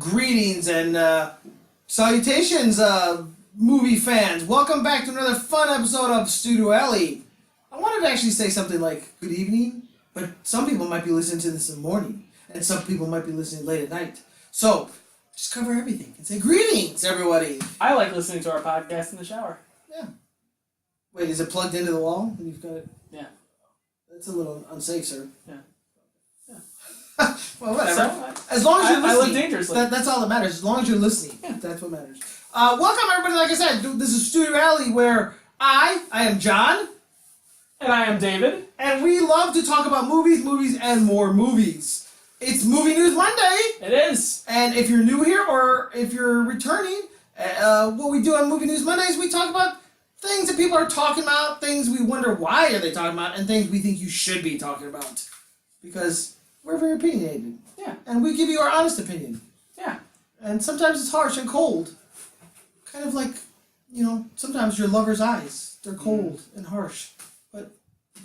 Greetings and salutations, movie fans. Welcome back to another fun episode of Studio Alley. I wanted to actually say something like good evening, but some people might be listening to this in the morning, and some people might be listening late at night. So, just cover everything and say greetings, everybody. I like listening to our podcast in the shower. Yeah. Wait, is it plugged into the wall? And you've got it? Yeah. That's a little unsafe, sir. Yeah. Well, whatever. So, as long as you're listening. I live dangerously. That's all that matters. As long as you're listening. Yeah. That's what matters. Welcome, everybody. Like I said, this is Studio Alley, where I am John. And I am David. And we love to talk about movies, and more movies. It's Movie News Monday. It is. And if you're new here or if you're returning, what we do on Movie News Monday is we talk about things that people are talking about, things we wonder why are they talking about, and things we think you should be talking about. Because we're very opinionated. Yeah. And we give you our honest opinion. Yeah. And sometimes it's harsh and cold. Kind of like, sometimes your lover's eyes. They're cold and harsh. But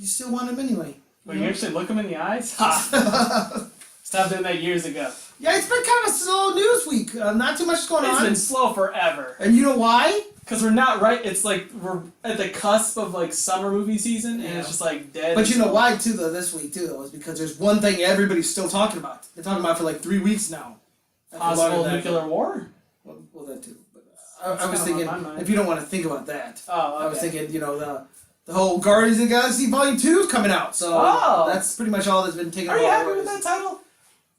you still want them anyway. But you actually look them in the eyes? Ha! Stopped doing that years ago. Yeah, it's been kind of a slow news week. Not too much going on. It's been slow forever. And you know why? Because we're not right. It's like we're at the cusp of like summer movie season, and it's just like dead. But you know why too, though? This week too, though, is because there's one thing everybody's still talking about. They're talking about it for like 3 weeks now. Possible nuclear war. Well, that too. But I was thinking, if you don't want to think about that, I was thinking, the whole Guardians of the Galaxy Volume 2 is coming out, so that's pretty much all that's been taken. Are you happy with that title?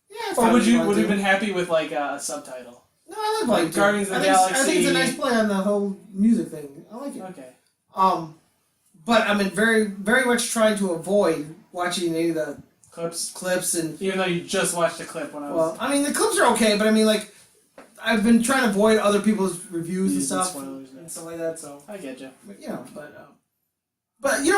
Yeah. Or would you have been happy with like a subtitle? No, I like Volume 2. Guardians of the Galaxy. I think it's a nice play on the whole music thing. I like it. Okay. But I'm very, very much trying to avoid watching any of the clips, and even though you just watched a clip when I was. Well, I mean the clips are okay, but I mean like I've been trying to avoid other people's reviews and stuff and stuff like that. So I get you. But you know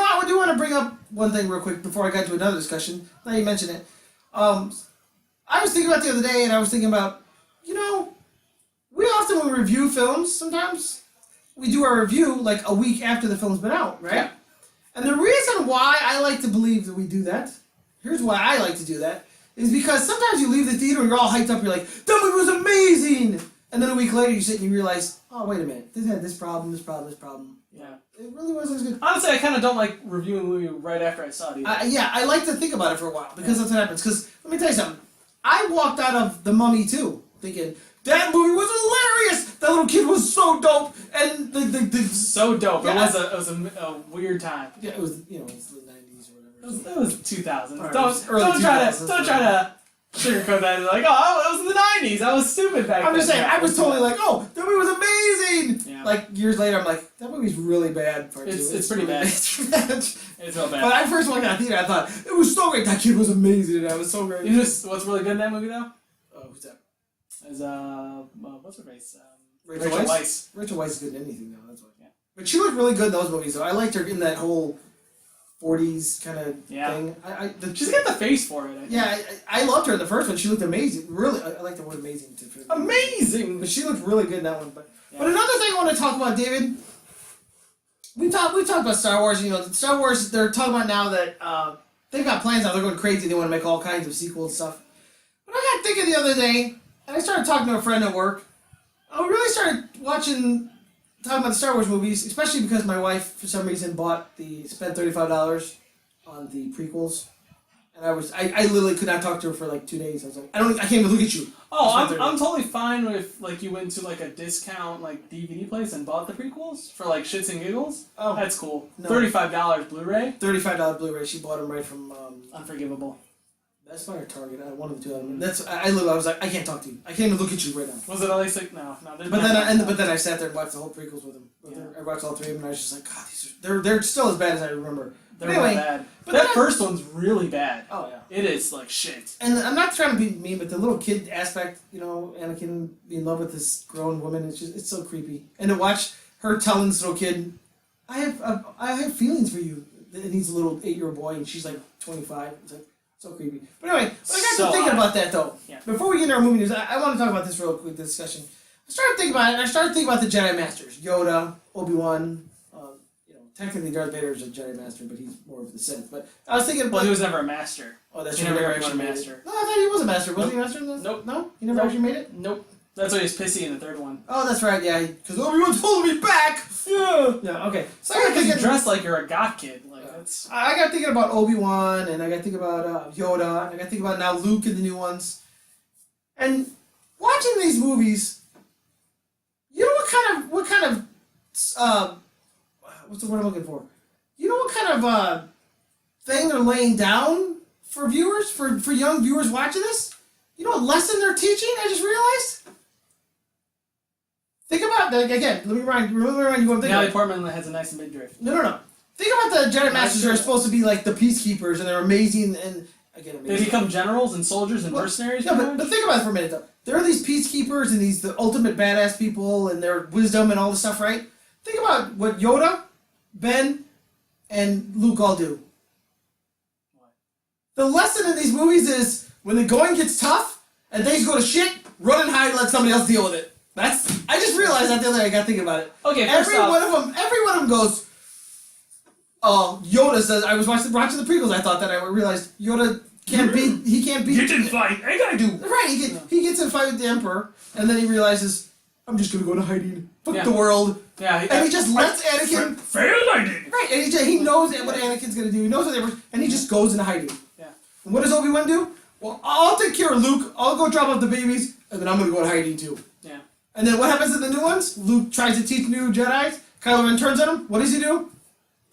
what? I do want to bring up one thing real quick before I get to another discussion. Now you mention it. I was thinking about the other day, and I was thinking about we often when we review films, sometimes we do our review like a week after the film's been out, right? Yeah. And the reason why I like to believe that we do that, here's why I like to do that, is because sometimes you leave the theater and you're all hyped up, you're like, that movie was amazing! And then a week later you sit and you realize, oh, wait a minute, this had this problem. Yeah. It really wasn't as good. Honestly, I kind of don't like reviewing a movie right after I saw it either. I like to think about it for a while, because that's what happens. Because, let me tell you something, I walked out of The Mummy 2 thinking, that movie was hilarious! That little kid was so dope! And the so dope. Yeah, it was a weird time. Yeah, it was, it was the 90s or whatever. It was 2000. Right, Don't try to sugarcoat that. Like, oh, it was in the 90s. I was stupid back then. I'm just saying, I was totally like, oh, that movie was amazing! Yeah. Like, years later, I'm like, that movie's really bad. It's pretty bad. It's bad. It's real bad. But I first walked out of the theater, I thought, it was so great. That kid was amazing, and I was so great. What's really good in that movie, though? Oh, who's that? Is, what's her face? Rachel Weisz? Rachel Weisz is good in anything, though, that's why. Yeah. But she looked really good in those movies, though. I liked her in that whole 40s kind of thing. She's got the face for it, I think. I loved her in the first one. She looked amazing. Really, I like the word amazing, too. Amazing! But she looked really good in that one. But another thing I want to talk about, David, we talked about Star Wars. Star Wars, they're talking about now that they've got plans now. They're going crazy. They want to make all kinds of sequels and stuff. But I got thinking the other day, and I started talking to a friend at work. I really started talking about the Star Wars movies, especially because my wife, for some reason, spent $35 on the prequels. And I literally could not talk to her for like 2 days. I was like, I can't even look at you. Oh, I'm totally fine with like you went to like a discount like DVD place and bought the prequels for like shits and giggles. Oh, that's cool. No. $35 Blu-ray. $35 Blu-ray. She bought them right from Unforgivable. That's my Target. One of the two. I was like, I can't talk to you. I can't even look at you right now. Was it at least like no? But then I sat there and watched the whole prequels with him. I watched all three of them, and I was just like, God, they're still as bad as I remember. They're really bad. But that first one's really bad. Oh yeah, it is like shit. And I'm not trying to be mean, but the little kid aspect, Anakin being in love with this grown woman, it's so creepy. And to watch her telling this little kid, I have feelings for you, and he's a little 8-year-old boy, and she's like 25. It's like so creepy. But anyway, I got to thinking about that though. Yeah. Before we get into our movie news, I want to talk about this real quick. This discussion. I started thinking about it, and I started thinking about the Jedi Masters: Yoda, Obi-Wan. Technically, Darth Vader is a Jedi Master, but he's more of the Sith. But I was thinking... Well, he was never a master. Oh, that's true. He never actually made a master. No, I thought he was a master. Wasn't he a master in this? Nope. No? He never actually made it? Nope. That's why he's pissy in the third one. Oh, that's right. Yeah, because Obi-Wan's holding me back. Yeah. Okay. So I got thinking, dressed like you're a goth kid. Like that's. I got thinking about Obi-Wan, and I got thinking about Yoda, and I got thinking about now Luke in the new ones. And watching these movies, you know what kind of what's the word I'm looking for? You know what kind of thing they're laying down for viewers, for young viewers watching this? You know what lesson they're teaching? I just realized. Think about that again. Let me remind you what I'm thinking. Natalie Portman has a nice midriff. No. Think about the Jedi Masters who are supposed to be like the peacekeepers, and they're amazing. And again, they become generals and soldiers and mercenaries. No, but think about it for a minute though. There are these peacekeepers and these the ultimate badass people, and their wisdom and all this stuff, right? Think about what Yoda, Ben, and Luke all do. What? The lesson in these movies is when the going gets tough and things go to shit, run and hide and let somebody else deal with it. I just realized that the other day. I got to think about it. Okay, every one of them goes. Oh, Yoda says. I was watching the prequels. I thought that I realized Yoda can't beat. He can't beat. You didn't fight. I gotta do. Right. He gets in a fight with the Emperor, and then he realizes I'm just gonna go to hiding. Fuck the world. Yeah. And he just lets Anakin. Failed. I did. Right. And he knows what Anakin's gonna do. He knows what they were, and he just goes into hiding. Yeah. And what does Obi-Wan do? Well, I'll take care of Luke. I'll go drop off the babies, and then I'm gonna go to hiding too. Yeah. And then what happens in the new ones? Luke tries to teach new Jedi's. Kylo Ren turns on him. What does he do?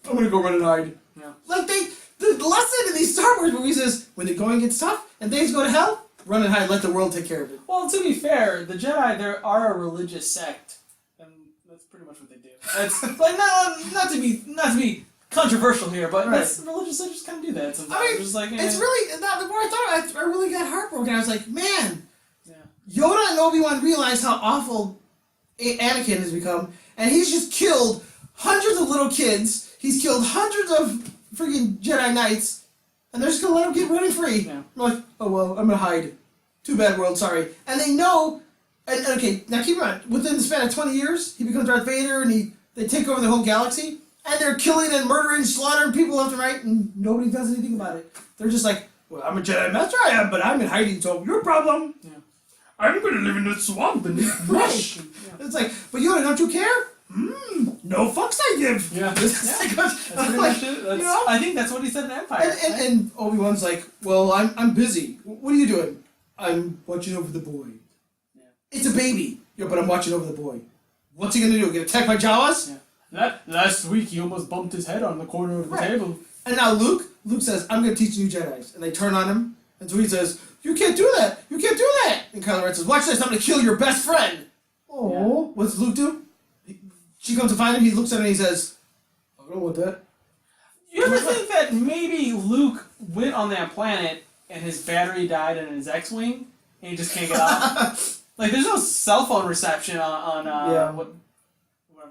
I'm gonna go run and hide. Yeah. Like the lesson in these Star Wars movies is when the going gets tough and things go to hell, run and hide. Let the world take care of it. Well, to be fair, the Jedi are a religious sect, and that's pretty much what they do. It's like not to be controversial here, but that's religious sects kind of do that sometimes. I mean, just like, it's really the more I thought about it, I really got heartbroken. I was like, man. Yeah. Yoda and Obi-Wan realize how awful Anakin has become, and he's just killed hundreds of little kids. He's killed hundreds of freaking Jedi Knights, and they're just gonna let him get running free. Yeah. I'm like, oh well, I'm gonna hide. Too bad, world. Sorry. And they know. And okay, now keep in mind, within the span of 20 years, he becomes Darth Vader, and they take over the whole galaxy, and they're killing and murdering, slaughtering people left and right, and nobody does anything about it. They're just like, well, I'm a Jedi Master, I am, but I'm in hiding, so your problem. Yeah. I'm gonna live in the swamp and brush. Yeah. It's like, but Yoda, don't you care? No fucks I give. Yeah. That's pretty much it. You know? I think that's what he said in Empire. And Obi-Wan's like, well, I'm busy. What are you doing? I'm watching over the boy. Yeah. It's a baby. Yeah, but I'm watching over the boy. What's he gonna do? Get attacked by Jawas? Yeah. Last week he almost bumped his head on the corner of the table. And now Luke says, I'm gonna teach new Jedis. And they turn on him. And so he says, you can't do that. You can't do that. And Kylo Ren says, watch this. I'm gonna kill your best friend. Oh. Yeah. What does Luke do? She comes to find him. He looks at her and he says, I don't want that. You ever think that maybe Luke went on that planet and his battery died in his X-Wing and he just can't get off? Like, there's no cell phone reception on whatever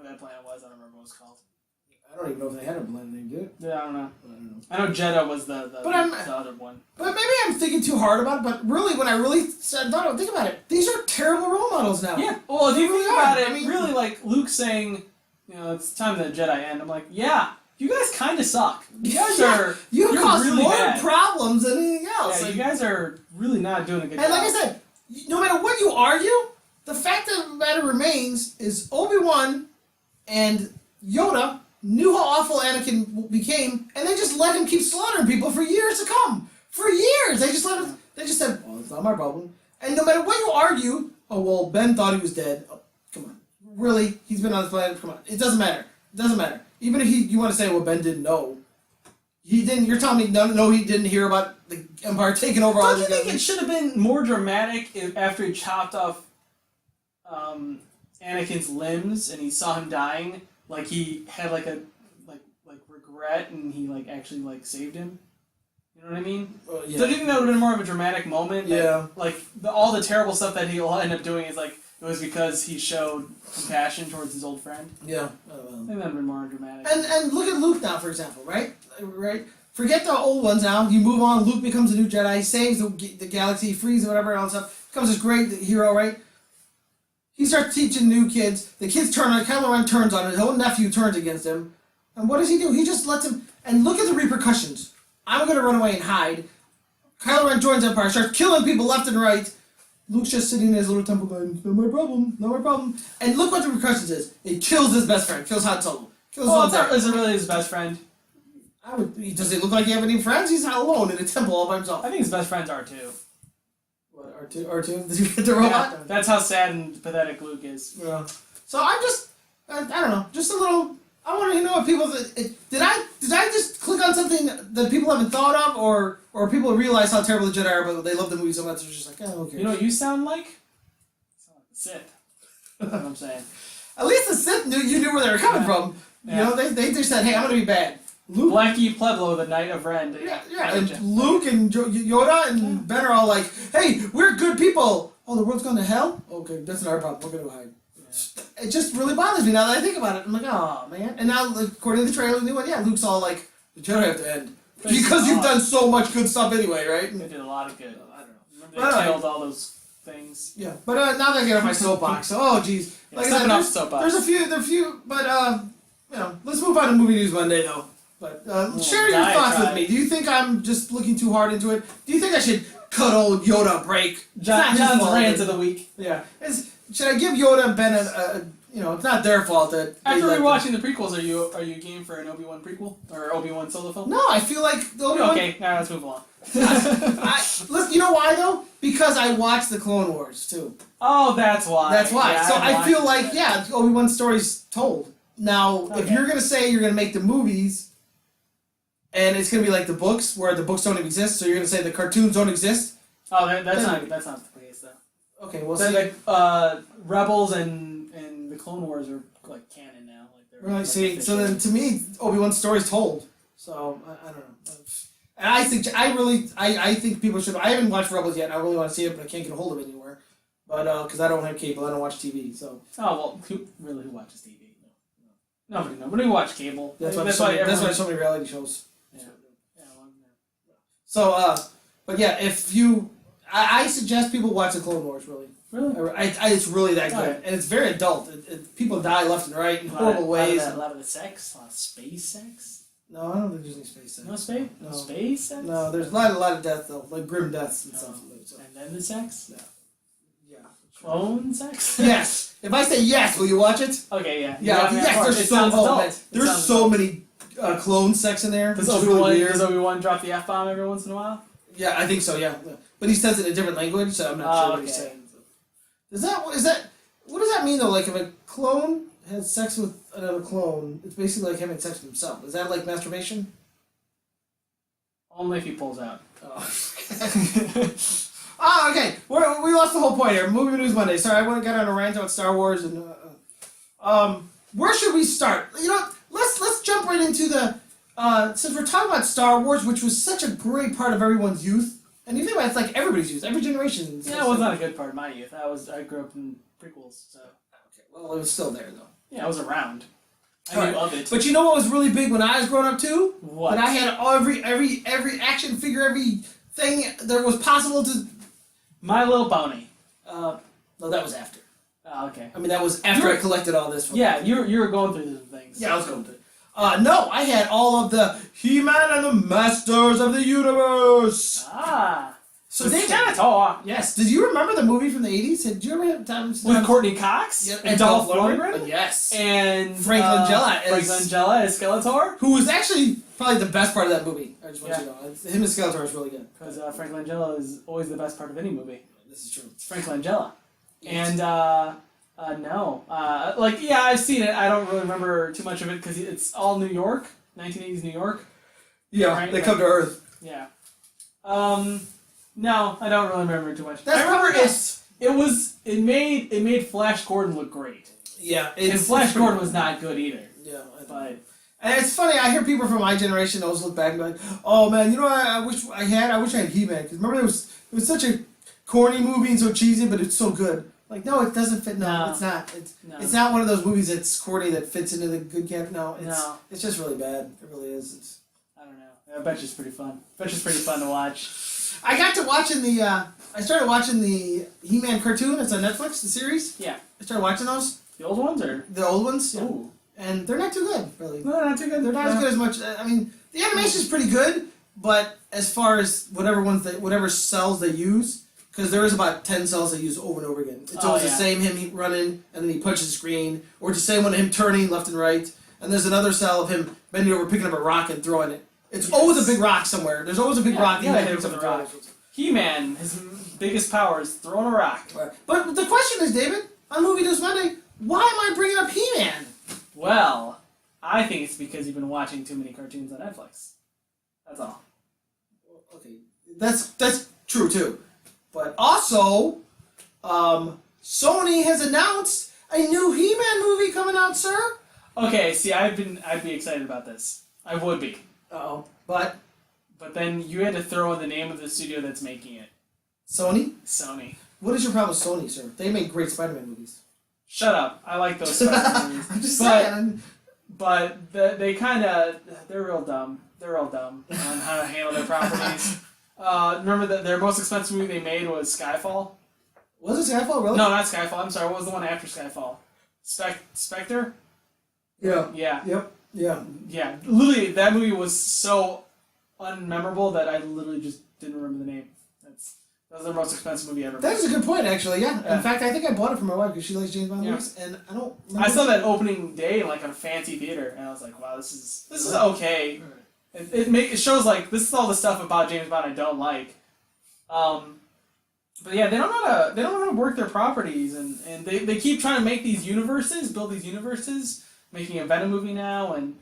that planet was. I don't remember what it was called. I don't even know if they had a planet name, did it? Yeah, I don't know. I know Jeddah was the other one. But maybe I'm thinking too hard about it, but really, when I really think about it, these are terrible role models now. Yeah, well, if you think about it, I mean, really, like, Luke saying, you know, it's time the Jedi end, I'm like, yeah, you guys kind of suck. You guys are you cause really more bad. Problems than anything else. Yeah, like, you guys are really not doing a good job. And like I said, no matter what you argue, the fact of the matter remains is Obi-Wan and Yoda knew how awful Anakin became, and they just let him keep slaughtering people for years to come. For years! They just let him, they just said, well, it's not my problem. And no matter what you argue, oh, well, Ben thought he was dead. Oh, come on. Really? He's been on this planet? Come on. It doesn't matter. It doesn't matter. Even if you want to say, well, Ben didn't know. He didn't, you're telling me, no, he didn't hear about the Empire taking over all these guys. Don't you think it should have been more dramatic if after he chopped off Anakin's limbs and he saw him dying, like he had like a regret and he like actually like saved him? You know what I mean? Yeah. So do you think that would have been more of a dramatic moment? Yeah. Like all the terrible stuff that he'll end up doing is like it was because he showed compassion towards his old friend. Yeah. I think that would have been more dramatic. And look at Luke now, for example, right? Right. Forget the old ones now. You move on. Luke becomes a new Jedi. He saves the galaxy, frees whatever else up. Becomes this great hero, right? He starts teaching new kids. The kids turn on. Kylo Ren turns on him. His own nephew turns against him. And what does he do? He just lets him. And look at the repercussions. I'm going to run away and hide. Kylo Ren joins Empire, starts killing people left and right. Luke's just sitting in his little temple going, not my problem, not my problem. And look what the repercussions is. It kills his best friend, kills Han Solo. Is it really his best friend? Does it look like he have any friends? He's not alone in a temple all by himself. I think his best friends are too. What, R2? Did you get the robot? Yeah, that's how sad and pathetic Luke is. Yeah. So I'm just, I don't know, just a little, I want to know what people, did I just click on something that people haven't thought of, or people realize how terrible the Jedi are, but they love the movie so much, they're just like, oh, okay. You know what you sound like? You sound like the Sith. That's what I'm saying. At least the Sith you knew where they were coming from. Yeah. You know, they just said, hey, I'm going to be bad. Luke, Blackie Pueblo, the Knight of Ren. yeah, and Luke and Yoda and Ben are all like, hey, we're good people. Oh, the world's going to hell? Okay, that's not our problem. We're going to hide. Yeah. It just really bothers me now that I think about it. I'm like, oh, man. And now, according to the trailer, the new one, yeah, Luke's all like, the Jedi have to end. Because you've done so much good stuff anyway, right? They did a lot of good. I don't know. Remember they killed all those things. Yeah, but now that I get off my soapbox, so, oh, geez. Yeah, like I said, there's a few, but, you know, let's move on to Movie News Monday, though. But share your thoughts with me. Do you think I'm just looking too hard into it? Do you think I should cut old Yoda a break? John's rant of the week. Yeah. Should I give Yoda and Ben you know, it's not their fault that... After rewatching the prequels, are you game for an Obi-Wan prequel? Or Obi-Wan solo film? No, I feel like the Obi-Wan... Okay, now let's move along. You know why, though? Because I watched the Clone Wars, too. Oh, that's why. That's why. Yeah, so I feel like, yeah, Obi-Wan's story's told. Now, if you're going to say you're going to make the movies... And it's gonna be like the books, where the books don't exist. So you're gonna say the cartoons don't exist. Oh, that's not the case though. Okay, well, Rebels and the Clone Wars are like canon now. Like they're really. See, so then to me, Obi-Wan's story's told. So I don't know. And I think people should. I haven't watched Rebels yet. I really want to see it, but I can't get a hold of it anywhere. But because I don't have cable, I don't watch TV. So. Oh well, who watches TV? No. Nobody knows. Nobody watch cable. That's why there's so many reality shows. Yeah. So, but yeah, if you, I suggest people watch the Clone Wars. Really, it's really that good, and it's very adult. People die left and right in horrible ways. A lot of the sex, a lot of space sex. No, I don't think there's any space sex. No space. No space sex. No, there's a lot of death though, like grim deaths and stuff. And then the sex. Yeah. Clone sex. Yes. If I say yes, will you watch it? Okay. Yeah. Yeah. Yes. There's so many. Clone sex in there. Does Obi-Wan drop the F-bomb every once in a while? Yeah, I think so, yeah. But he says it in a different language, so I'm not sure what he's saying. What does that mean though? Like if a clone has sex with another clone, it's basically like having sex with himself. Is that like masturbation? Only if he pulls out. Oh, okay. We lost the whole point here. Movie News Monday. Sorry, I got on a rant about Star Wars and where should we start? You know, let's jump right into the since we're talking about Star Wars, which was such a great part of everyone's youth, and you think about it, it's like everybody's youth, every generation. Yeah, it was not a good part of my youth. I grew up in prequels, so. Okay, well, it was still there though. Yeah, I was around. I knew of it. But you know what was really big when I was growing up too? What? That I had every action figure, everything there was possible to. My Little Pony. No, that was after. Oh, okay. I mean, that was after I collected all this. You were going through some things. Yeah, I was going through it. No, I had all of the He-Man and the Masters of the Universe. So they kind of tall. Yes. Did you remember the movie from the 80s? Did you ever have time with Courtney Cox? Yep. And Dolph Lundgren? Yes. And Frank Langella as Skeletor? Who was actually probably the best part of that movie. I just want you to know. Him as Skeletor is really good. Because Frank Langella is always the best part of any movie. This is true. It's Frank Langella. Yes. And no. I've seen it. I don't really remember too much of it because it's all New York. 1980s New York. Yeah, right? They come to Earth. Yeah. No, I don't really remember too much. I remember it made Flash Gordon look great. Yeah. And Flash Gordon was not good either. Yeah. And it's funny, I hear people from my generation always look back and be like, oh man, you know what I wish I had He-Man. Because remember it was such a corny movie and so cheesy, but it's so good. Like, no, it doesn't fit. No, it's not. It's not one of those movies that's corny that fits into the good camp. No, it's just really bad. It really is. I don't know. I bet it's pretty fun. I bet it's pretty fun to watch. I got to watching I started watching the He-Man cartoon. It's on Netflix, the series. Yeah. I started watching those. The old ones or? The old ones. Yeah. Ooh. And they're not too good, really. No, they're not too good. They're not as good as much. I mean, the animation's pretty good, but as far as whatever cells they use, because there is about 10 cells they use over and over again. It's always the same him running, and then he punches the screen, or it's the same one of him turning left and right, and there's another cell of him bending over, picking up a rock and throwing it. It's always a big rock somewhere. There's always a big rock. Yeah, hit with a rock. He-Man, his biggest power is throwing a rock. Right. But the question is, David, on Movie News Monday, why am I bringing up He-Man? Well, I think it's because you've been watching too many cartoons on Netflix. That's all. Okay, that's true too. But also, Sony has announced a new He-Man movie coming out, sir. Okay, see, I'd be excited about this. I would be. Uh-oh. But then you had to throw in the name of the studio that's making it. Sony? Sony. What is your problem with Sony, sir? They make great Spider-Man movies. Shut up. I like those Spider-Man movies. I'm just saying. But they kind of... They're real dumb. They're real dumb on how to handle their properties. Remember that their most expensive movie they made was Skyfall? Was it Skyfall, really? No, not Skyfall. I'm sorry. What was the one after Skyfall? Spectre? Yeah. Yeah. Yep. Yeah. Yeah. Literally, that movie was so unmemorable that I literally just didn't remember the name. That was their most expensive movie ever. That's a good point, actually, yeah. In fact, I think I bought it for my wife because she likes James Bond movies, and I don't remember. I saw that opening day in like a fancy theater, and I was like, wow, this is okay. It shows like this is all the stuff about James Bond I don't like. But yeah, they don't know how to work their properties, and they keep trying to make these universes, build these universes, making a Venom movie now, and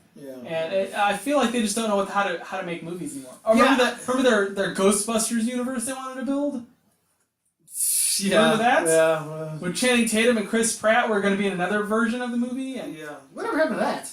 I feel like they just don't know how to make movies anymore. Oh, remember their Ghostbusters universe they wanted to build? Yeah. Remember that? Yeah. With Channing Tatum and Chris Pratt were going to be in another version of the movie, and whatever happened to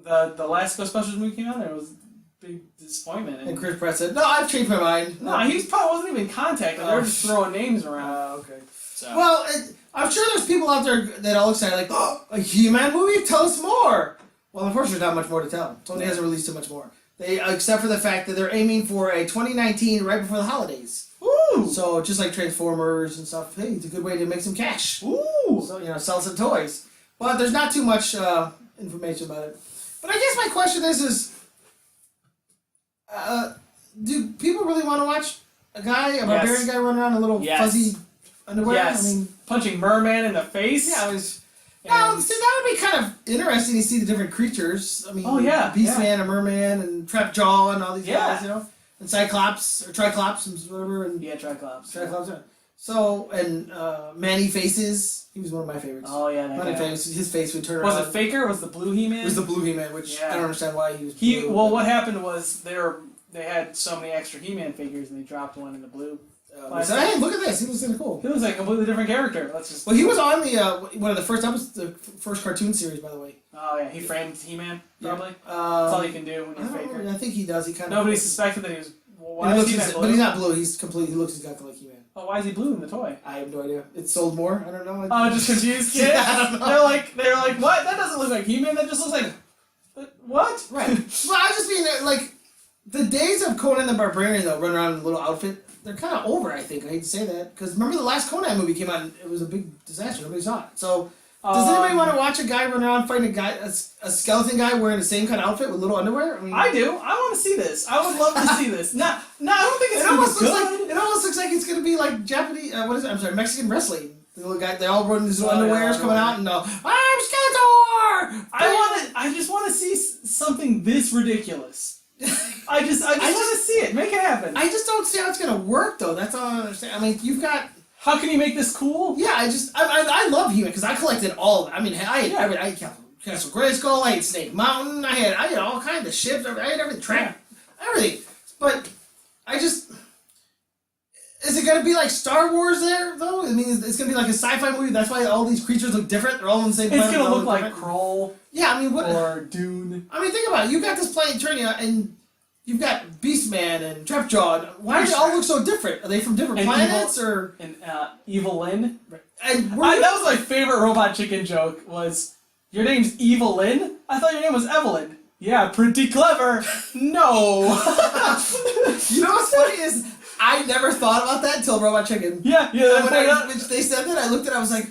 that? The last Ghostbusters movie came out, and it was a big disappointment. And Chris Pratt said, "No, I've changed my mind." No, he probably wasn't even contacted. They were just throwing names around. Okay. So. Well, I'm sure there's people out there that all excited, like, "Oh, a He-Man movie? Tell us more." Well, unfortunately, there's not much more to tell. Sony hasn't released too much more. They, except for the fact that they're aiming for a 2019 right before the holidays. Ooh. So just like Transformers and stuff, hey, it's a good way to make some cash. Ooh. So sell some toys. But there's not too much information about it. But I guess my question is, do people really want to watch a barbarian guy run around in a little fuzzy underwear? Yes. I mean, punching Merman in the face. yeah, it was. Now, see, that would be kind of interesting to see the different creatures. I mean, Beastman and Merman and Trapjaw and all these guys, and Cyclops or Triclops and whatever. And Triclops. Triclops. Yeah. So and Manny Faces. He was one of my favorites. Oh yeah, that Manny guy. Faces. His face would turn around. Was it Faker? Was the blue He-Man? It was the blue He-Man, which I don't understand why he was. Blue, what happened was they had so many extra He-Man figures and they dropped one in the blue. I said, hey, look at this. He looks kind of cool. He looks like a completely different character. Well, he was on the one of the first episodes, the first cartoon series, by the way. Oh yeah, he framed He-Man probably. That's all you can do when you're Faker. I think he does. He kind of. Nobody suspected that he was. Why is He-Man blue? But he's not blue. He looks exactly like He-Man. Oh, why is he blue in the toy? I have no idea. It sold more. I don't know. Oh, just confused kids. I don't know. They're like, what? That doesn't look like He-Man. That just looks like. What? Right. Well, I just mean like the days of Conan the Barbarian though, running around in a little outfit. They're kind of over, I think. I hate to say that. Because remember the last Conan movie came out and it was a big disaster. Nobody saw it. So, does anybody want to watch a guy run around fighting a skeleton guy wearing the same kind of outfit with little underwear? I do. I want to see this. I would love to see this. No, I don't think it's going to be good. It almost looks like it's going to be like Japanese, Mexican wrestling. The little guy, they all run these little underwears coming out and I'm Skeletor! I just want to see something this ridiculous. I just want to see it. Make it happen. I just don't see how it's gonna work though. That's all I don't understand. I mean, you've got. How can you make this cool? Yeah, I love He-Man because I collected all. I mean, I had Castle Grayskull. I had Snake Mountain. I had all kinds of ships. I had everything. Everything. But I just. Is it gonna be like Star Wars there though? I mean, it's gonna be like a sci-fi movie. That's why all these creatures look different. They're all in the same. It's gonna look like Kroll. Yeah, I mean, what? Or Dune. I mean, think about it. You've got this planet Eternia, and you've got Beastman and Trapjaw. Why do they all look so different? Are they from different planets, or? And Evil Lyn. And that was my favorite Robot Chicken joke. Was your name's Evil Lyn? I thought your name was Evelyn. Yeah, pretty clever. No. You know what's funny is I never thought about that until Robot Chicken. Yeah. When they said that, I looked at it. I was like,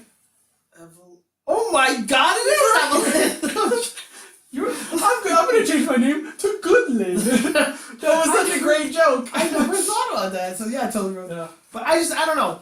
oh my God, it is Evelyn. I'm gonna change my name to Goodlin. That was such a great joke. I never thought about that. So yeah, I totally wrote. Yeah. But I don't know.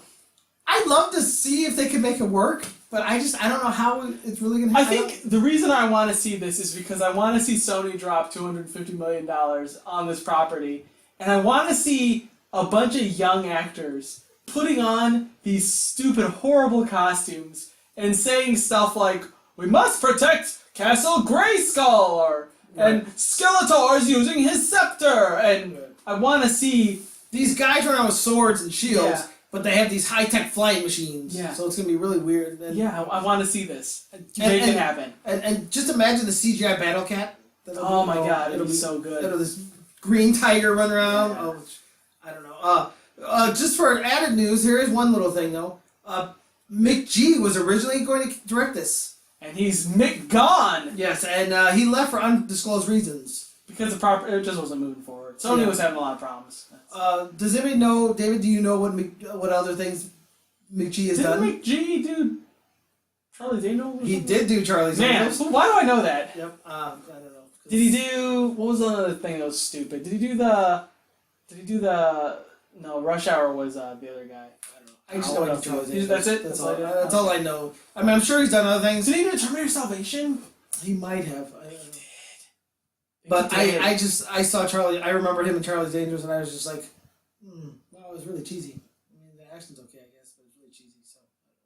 I'd love to see if they can make it work, but I don't know how it's really gonna happen. I think the reason I want to see this is because I want to see Sony drop $250 million on this property, and I want to see a bunch of young actors putting on these stupid, horrible costumes and saying stuff like, "We must protect Castle Grayskull," and Skeletor's using his scepter, and I want to see these guys run around with swords and shields. Yeah. But they have these high-tech flying machines, so it's going to be really weird. And, I want to see this. Make it happen. And just imagine the CGI Battle Cat. Oh my god, it'll be so good. It'll this green tiger run around. Oh, I don't know. Just for added news, here is one little thing, though. Mick G was originally going to direct this. And he's Mick gone! Yes, and he left for undisclosed reasons. Because it just wasn't moving forward. Sony was having a lot of problems. Does anybody know, David, do you know what other things McG has done? Didn't McG do Charlie's Angels? He did do Charlie's Angels. Man, why do I know that? Yep. I don't know. Did he do, what was the other thing that was stupid? Did he do the, no, Rush Hour was the other guy. I don't know. I just know he did Charlie's Angels. That's it? That's all I know. I mean, I'm sure he's done other things. Did he do Terminator Salvation? He might have. I don't know. He But did. I saw Charlie. I remember him in Charlie's Angels, and I was just like, that was really cheesy. I mean, the action's okay, I guess, but it's really cheesy. So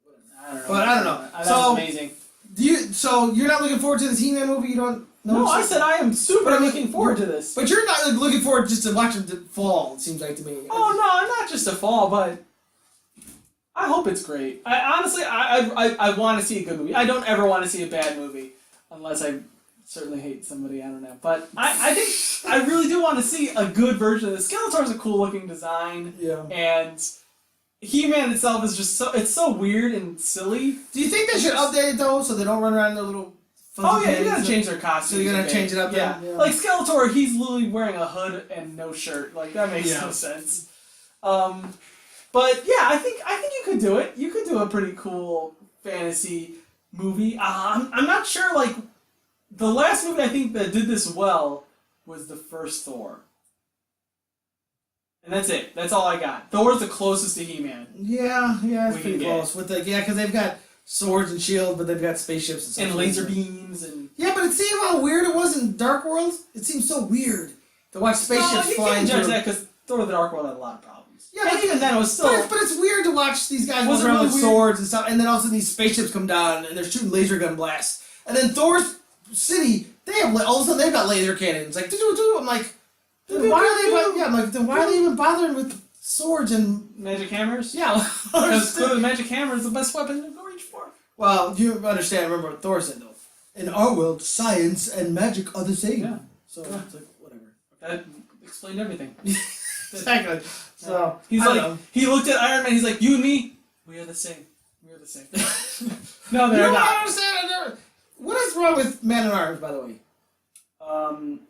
whatever. I don't know. But I don't know. That's So amazing. So you're not looking forward to the He-Man movie? You don't? No, I said I am super looking forward to this. But you're not looking forward just to watch him fall. It seems like to me. Oh no, not just a fall, but I hope it's great. I want to see a good movie. I don't ever want to see a bad movie, unless I certainly hate somebody. I don't know, but I think I really do want to see a good version of this. Skeletor's a cool looking design, and He-Man itself is just so weird and silly. Do you think they should update it though, so they don't run around in their little? You gotta change their costume. So you're gonna change it up? Yeah. Then? Yeah. Like Skeletor, he's literally wearing a hood and no shirt. Like that makes no sense. But yeah, I think you could do it. You could do a pretty cool fantasy movie. I'm not sure. Like the last movie I think that did this well was the first Thor. And that's it. That's all I got. Thor's the closest to He-Man. Yeah, it's pretty close. With because they've got swords and shields, but they've got spaceships and stuff. And laser beams and... Yeah, but see how weird it was in Dark World? It seems so weird to watch spaceships flying you can't judge through. that because Thor the Dark World had a lot of problems. Yeah, but even then it was still... But it's weird to watch these guys walk around with swords and stuff, and then all of a sudden these spaceships come down and they're shooting laser gun blasts. And then Thor's city, all of a sudden they've got laser cannons. Like, I'm like, why are they even bothering with swords and magic hammers? Yeah, because clearly the magic hammer is the best weapon to go reach for. Well, you understand. Remember what Thor said though. In our world, science and magic are the same. Yeah. So it's like whatever. That explained everything. Exactly. So he's he looked at Iron Man. He's like, you and me, we are the same. We are the same. No, they're not. I understand. What is wrong with Man at Arms, by the way?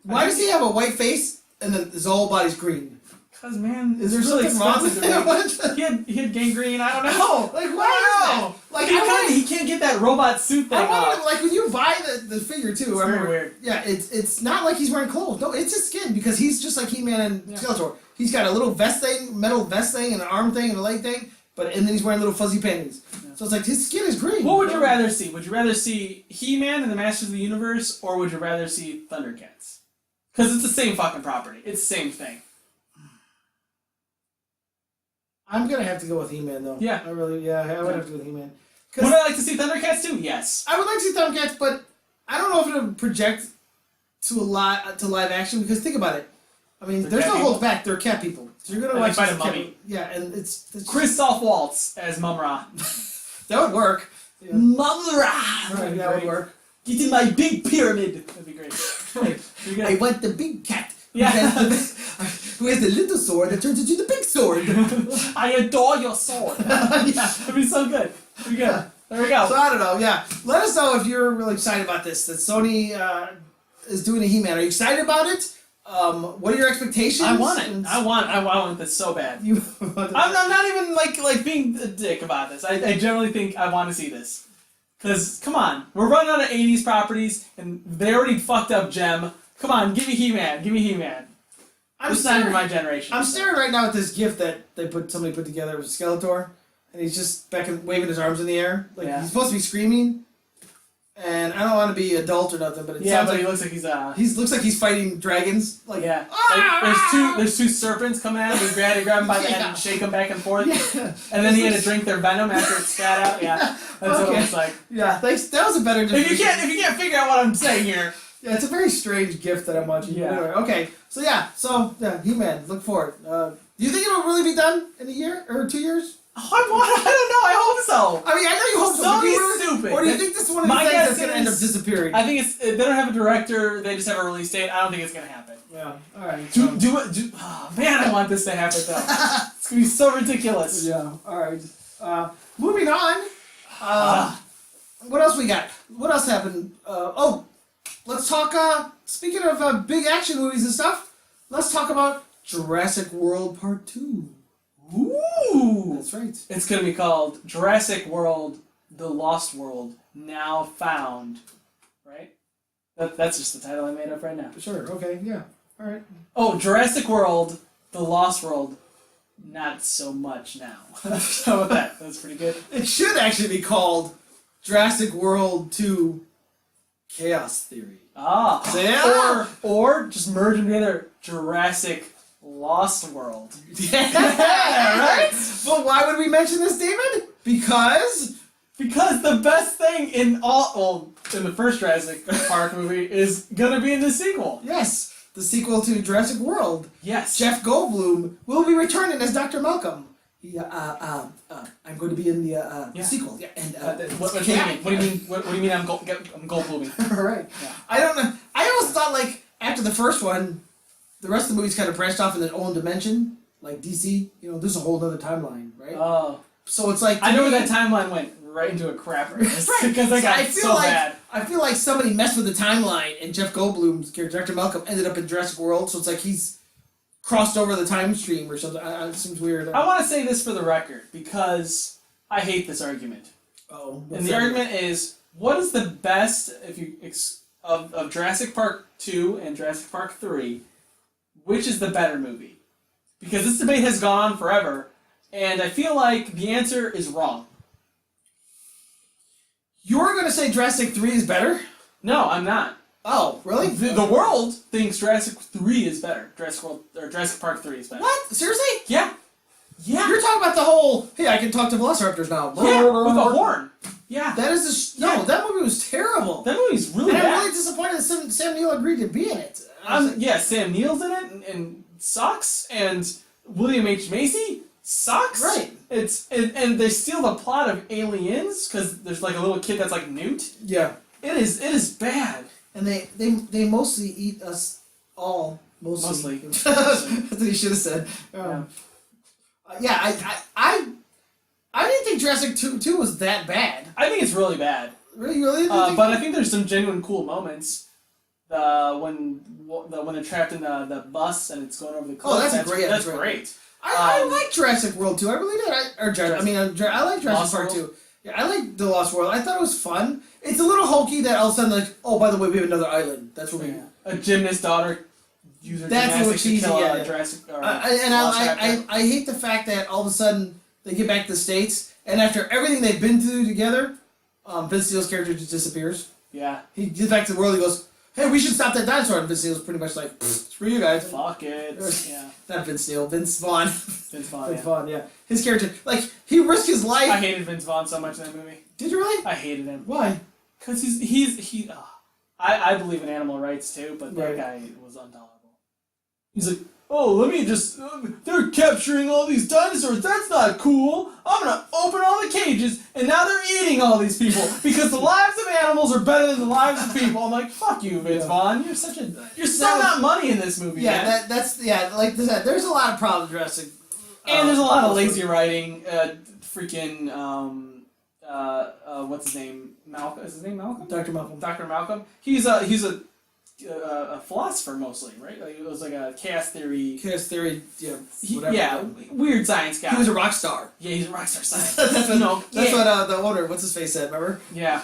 Why does he have a white face and then his whole body's green? Because, man, is there something wrong with him? He had gangrene, I don't know. Like, why? Like, he can't get that robot suit thing off. Like, when you buy the figure, too. It's very weird. Yeah, it's not like he's wearing clothes. No, it's his skin, because he's just like He-Man and Skeletor. He's got a little vest thing, metal vest thing, and an arm thing, and a leg thing, and then he's wearing little fuzzy panties. Yeah. So it's like, his skin is green. What would you rather see? Would you rather see He-Man and the Masters of the Universe, or would you rather see Thundercats? Because it's the same fucking property. It's the same thing. I'm gonna have to go with He-Man though. Yeah. I would have to go with He-Man. Would I like to see Thundercats too? Yes. I would like to see Thundercats, but I don't know if it'll project to live action, because think about it. I mean, there's no holds back. They're cat people. So you're gonna watch fight a mummy. Yeah, and it's Christoph Waltz as Mumra. That would work. Yeah. Mumra! Right, that would work. Get in my big pyramid. That'd be great. I want the big cat. Yeah. Who has the little sword that turns into the big sword. I adore your sword. Yeah, that'd be so good. That'd be good. Yeah. There we go. So I don't know, yeah. Let us know if you're really excited about this, that Sony is doing a He-Man. Are you excited about it? What are your expectations? I want it. I want this so bad. I'm not even like being a dick about this. I generally think I want to see this. Because, come on, we're running out of 80s properties, and they already fucked up Gem. Come on, give me He-Man. Give me He-Man. It's not even my generation. I'm staring right now at this GIF that somebody put together of Skeletor, and he's just waving his arms in the air, like he's supposed to be screaming. And I don't want to be adult or nothing, but it sounds like he looks like he looks like he's fighting dragons. Like like, there's two serpents coming at him. He had to grab him by the head and shake them back and forth. Yeah. And then he had to drink their venom after it spat out. Yeah, that's what it looks like. Yeah, thanks. That was a better. If you can't figure out what I'm saying here. Yeah, it's a very strange gift that I'm watching. Yeah. Anyway, okay. So He-Man. Look for it. Do you think it'll really be done in a year or 2 years? I don't know. I hope so. I mean, I know you hope so. Sony's stupid. Or do you think this is one of the things that's going to end up disappearing? I think they don't have a director. They just have a release date. I don't think it's going to happen. Yeah. All right. Oh, man, I want this to happen though. It's going to be so ridiculous. Yeah. All right. Moving on. What else we got? What else happened? Let's talk. Speaking of big action movies and stuff, let's talk about Jurassic World Part 2. Ooh! That's right. It's going to be called Jurassic World: The Lost World, Now Found. Right? That's just the title I made up right now. Sure. Okay. Yeah. All right. Oh, Jurassic World: The Lost World, not so much now. How about that? That's pretty good. It should actually be called Jurassic World 2 Chaos Theory. Ah. So, yeah. Or just merge them together. Jurassic Lost World. Yeah, right? But why would we mention this, David? Because the best thing in the first Jurassic Park movie is gonna be in the sequel. Yes, the sequel to Jurassic World. Yes. Jeff Goldblum will be returning as Dr. Malcolm. I'm going to be in the sequel. Yeah, and what do you mean? What do you mean? I'm Goldbluming. All right. Yeah. I don't know. I always thought after the first one, the rest of the movies kind of branched off in their own dimension, like DC. There's a whole other timeline, right? Oh. So it's like I know where that timeline went right into a crapper. Because I got so bad. I feel like somebody messed with the timeline, and Jeff Goldblum's character, Dr. Malcolm, ended up in Jurassic World. So it's like he's crossed over the time stream or something. It seems weird. I want to say this for the record because I hate this argument. Oh. And the argument is, what is the best of Jurassic Park 2 and Jurassic Park 3? Which is the better movie? Because this debate has gone on forever, and I feel like the answer is wrong. You're going to say Jurassic 3 is better? No, I'm not. Oh, really? The world thinks Jurassic 3 is better. Jurassic Park 3 is better. What? Seriously? Yeah. Yeah. You're talking about the whole, hey, I can talk to velociraptors now. Yeah, with a horn. Yeah. That is no, that movie was terrible. That movie's really bad. I'm really disappointed that Sam Neill agreed to be in it. Sam Neill's in it and sucks, and William H. Macy sucks. Right. And they steal the plot of Aliens because there's like a little kid that's like Newt. Yeah. It is bad. And they mostly eat us all. Mostly. That's what you should have said. I didn't think Jurassic 2 was that bad. I think it's really bad. Really? But I think there's some genuine cool moments. When they're trapped in the bus and it's going over the cliff. Oh, that's great. I like Jurassic World 2. I really did. I like Jurassic Park 2. Yeah, I like The Lost World. I thought it was fun. It's a little hokey that all of a sudden, by the way, we have another island. That's where a gymnast daughter uses gymnastics to kill Jurassic. I hate the fact that all of a sudden they get back to the States, and after everything they've been through together, Vince Steele's character just disappears. Yeah. He gets back to the world. He goes, "Hey, we should stop that dinosaur." And Vince Steele's pretty much like, "Screw you guys." Fuck it. Yeah. Not Vince Steele. Vince Vaughn. Vince Vaughn. Vince Vaughn. Yeah. His character, he risked his life. I hated Vince Vaughn so much in that movie. Did you really? I hated him. Why? Because I believe in animal rights too, but that guy was intolerable. He's like, oh, let me just, they're capturing all these dinosaurs, that's not cool, I'm gonna open all the cages, and now they're eating all these people, because the lives of animals are better than the lives of people. I'm like, fuck you, Vince Vaughn, you're so not money in this movie, man. Like I said, there's a lot of problems addressing. And there's a lot of lazy writing, what's his name? Malcolm? Is his name Malcolm? Dr. Malcolm. Dr. Malcolm. He's a a philosopher mostly, right? Like it was like a chaos theory. Chaos theory, yeah, whatever. Yeah, weird science guy. He was a rock star. Yeah, he's a rock star scientist. That's what, yeah. what the owner, what's his face, said, remember? Yeah.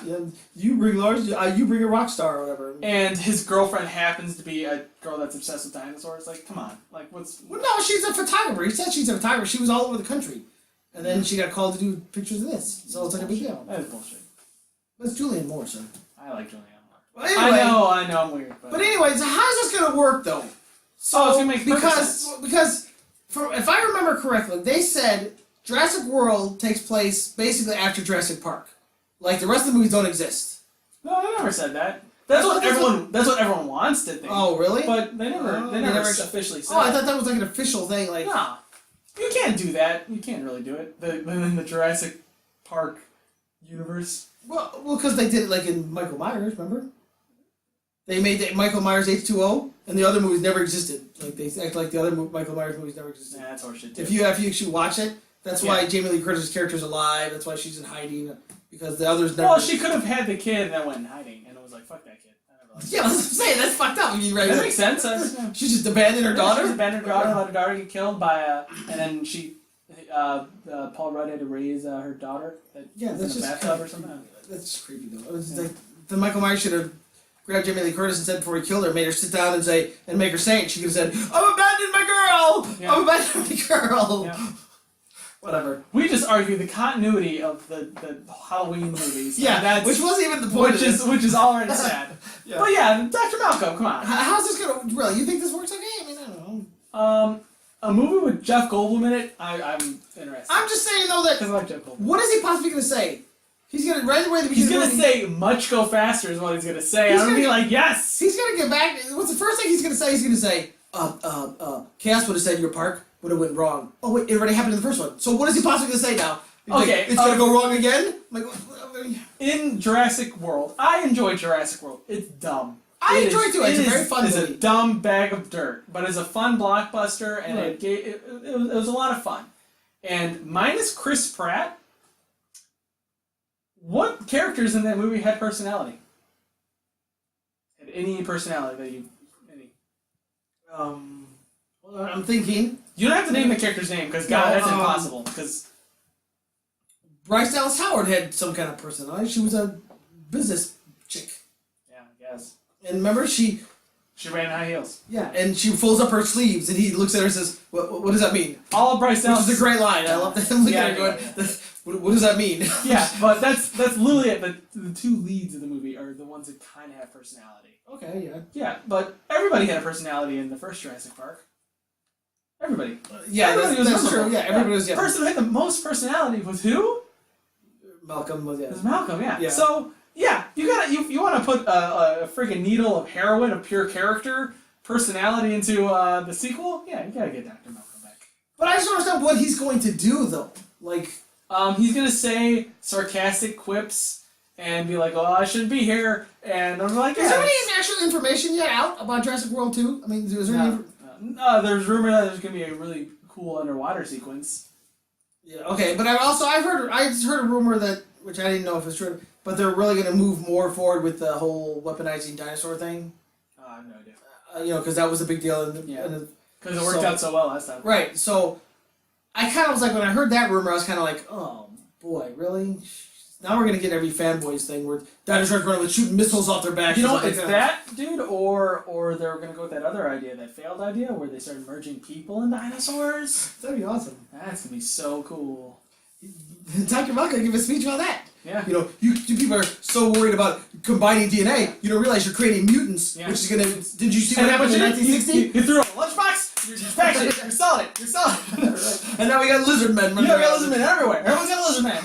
You bring Lars, you bring a rock star or whatever. And his girlfriend happens to be a girl that's obsessed with dinosaurs. Like, come on. Like, what's... Well, no, she's a photographer. He said she's a photographer. She was all over the country. And then she got called to do pictures of this. So it's like a big deal. That is bullshit. That's Julianne Moore, sir. I like Julianne Moore. Well, anyway, I know, I'm weird. But anyway, so how's this going to work, though? So, it's going to make perfect sense. Because if I remember correctly, they said Jurassic World takes place basically after Jurassic Park. Like, the rest of the movies don't exist. No, they never said that. That's what everyone wants to think. Oh, really? But they never officially said. Oh, I thought that was like an official thing. Like, no, you can't do that. You can't really do it. In the Jurassic Park universe. Well, because they did it like in Michael Myers. Remember? They made Michael Myers H2O, and the other movies never existed. Like they act like the other Michael Myers movies never existed. Yeah, that's horseshit too. If you actually watch it, that's why Jamie Lee Curtis's character's alive. That's why she's in hiding, because the others never. Well, she could have had the kid and then went in hiding, and it was like, fuck that kid. I never liked Yeah, that's what I'm saying. That's fucked up. That makes sense. She just abandoned her daughter. She just abandoned her daughter, let her daughter get killed by and then she. Paul Rudd had to raise her daughter. That's in a just bathtub or something. That's just creepy though. It was like the Michael Myers should have grabbed Jamie Lee Curtis and said before he killed her, made her sit down and make her say it. She could have said, "I'm abandoning my girl. Yeah. I'm abandoning my girl." Yeah. Whatever. We just argue the continuity of the Halloween movies. Yeah, which wasn't even the point. Which is already sad. Yeah. But yeah, Dr. Malcolm, come on. How's this gonna really? You think this works okay? I mean, I don't know. A movie with Jeff Goldblum in it, I'm interested. I'm just saying though that I like Jeff Goldblum. what is he possibly gonna say? He's gonna right away. He's gonna say "much go faster" is what he's gonna say. I'm gonna be like, yes. He's gonna get back. What's the first thing he's gonna say? He's gonna say, Chaos would have said your park would have went wrong. Oh wait, it already happened in the first one. So what is he possibly gonna say now? Okay, like, it's gonna go wrong again. Like, in Jurassic World, I enjoy Jurassic World. It's dumb. I enjoy it too. It's a very fun movie. It's a dumb bag of dirt, but it's a fun blockbuster, and it was a lot of fun. And minus Chris Pratt, what characters in that movie had personality? Had any personality that you? Any? Well, I'm thinking. You don't have to name the character's name because that's impossible. Because Bryce Dallas Howard had some kind of personality. She was a business chick. Yeah, I guess. And remember, she ran in high heels. Yeah, and she folds up her sleeves, and he looks at her and says, "What does that mean?" All of Bryce Dallas. Which is a great line. I love that. Him looking at her going, "What does that mean?" Yeah, but that's literally it. The two leads of the movie are the ones that kind of have personality. Okay, yeah. Yeah, but everybody had a personality in the first Jurassic Park. Everybody. Yeah, everybody that's true. Yeah, everybody was. Yeah. The person who had the most personality was who? Malcolm was. Yeah. It was Malcolm. Yeah. Yeah. So. Yeah, you want to put a friggin' needle of heroin of pure character personality into the sequel? Yeah, you gotta get Dr. Malcolm back. But I just don't understand what he's going to do though. Like, he's gonna say sarcastic quips and be like, "Oh, I shouldn't be here," and I'm like, is there any actual information yet out about Jurassic World 2? I mean, is there any? There's rumor that there's gonna be a really cool underwater sequence. Yeah. Okay, but I just heard a rumor that, which I didn't know if it's true, but they're really going to move more forward with the whole weaponizing dinosaur thing. I have no idea. Because that was a big deal. Because it worked out so well last time. Right. So I kind of was like, when I heard that rumor, I was kind of like, oh boy, really? Now we're going to get every fanboys thing where dinosaurs running with shooting missiles off their back. You know, it's that, dude, or they're going to go with that other idea, that failed idea, where they started merging people and dinosaurs. That'd be awesome. That's going to be so cool. Dr. Malcolm give a speech on that. Yeah. You know, you people are so worried about combining DNA, you don't realize you're creating mutants, which is going to... Did you see what happened in 1960? You threw a lunchbox, you're packaging it, you're selling it. And now we got lizard men. We got lizard men everywhere. Everyone's got a lizard man.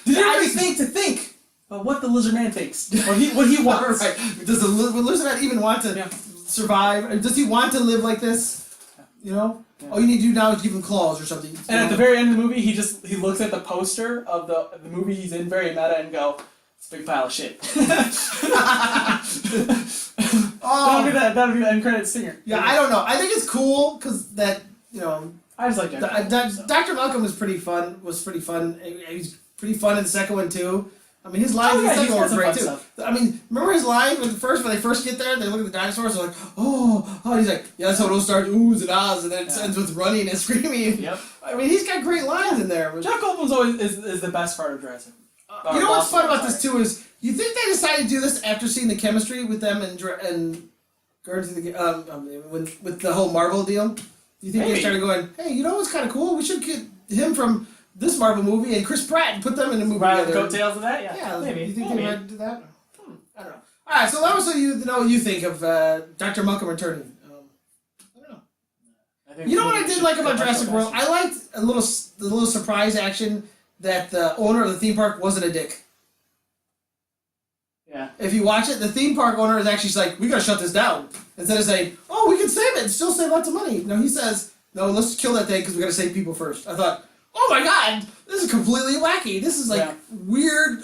Did you ever think about what the lizard man thinks? What he wants? Right. Does the lizard man even want to survive? Does he want to live like this? You know? Yeah. All you need to do now is give him claws or something. And at the very end of the movie, he looks at the poster of the movie he's in, very meta, and go, "It's a big pile of shit." That'll be the end credits stinger. Yeah, I don't know. I think it's cool because that, you know. I just like Dr. Malcolm was pretty fun. He's pretty fun in the second one too. I mean, his lines in the he's second got one were some great fun too. stuff. I mean, remember his line when they first get there, they look at the dinosaurs, they're like, oh, he's like, yeah, that's how it all starts, oohs and ahs, and then it ends with running and screaming. Yep. I mean, he's got great lines in there. Jeff Goldblum's always is the best part of Jurassic. You know what's fun about this too is you think they decided to do this after seeing the chemistry with them and Guardians of the with the whole Marvel deal. Do you think they started going, hey, you know what's kind of cool? We should get him from this Marvel movie and Chris Pratt and put them in a movie Right, together. coattails of that, Yeah, maybe. You think they might do that? I don't know. All right, so let us know what you think of Dr. Malcolm returning. I don't know. You know what I did like about Jurassic World? I liked the little surprise action that the owner of the theme park wasn't a dick. Yeah. If you watch it, the theme park owner is actually like, we gotta shut this down. Instead of saying, oh, we can save it and still save lots of money. No, he says, no, let's kill that thing because we gotta save people first. I thought, oh my god, this is completely wacky. This is like weird,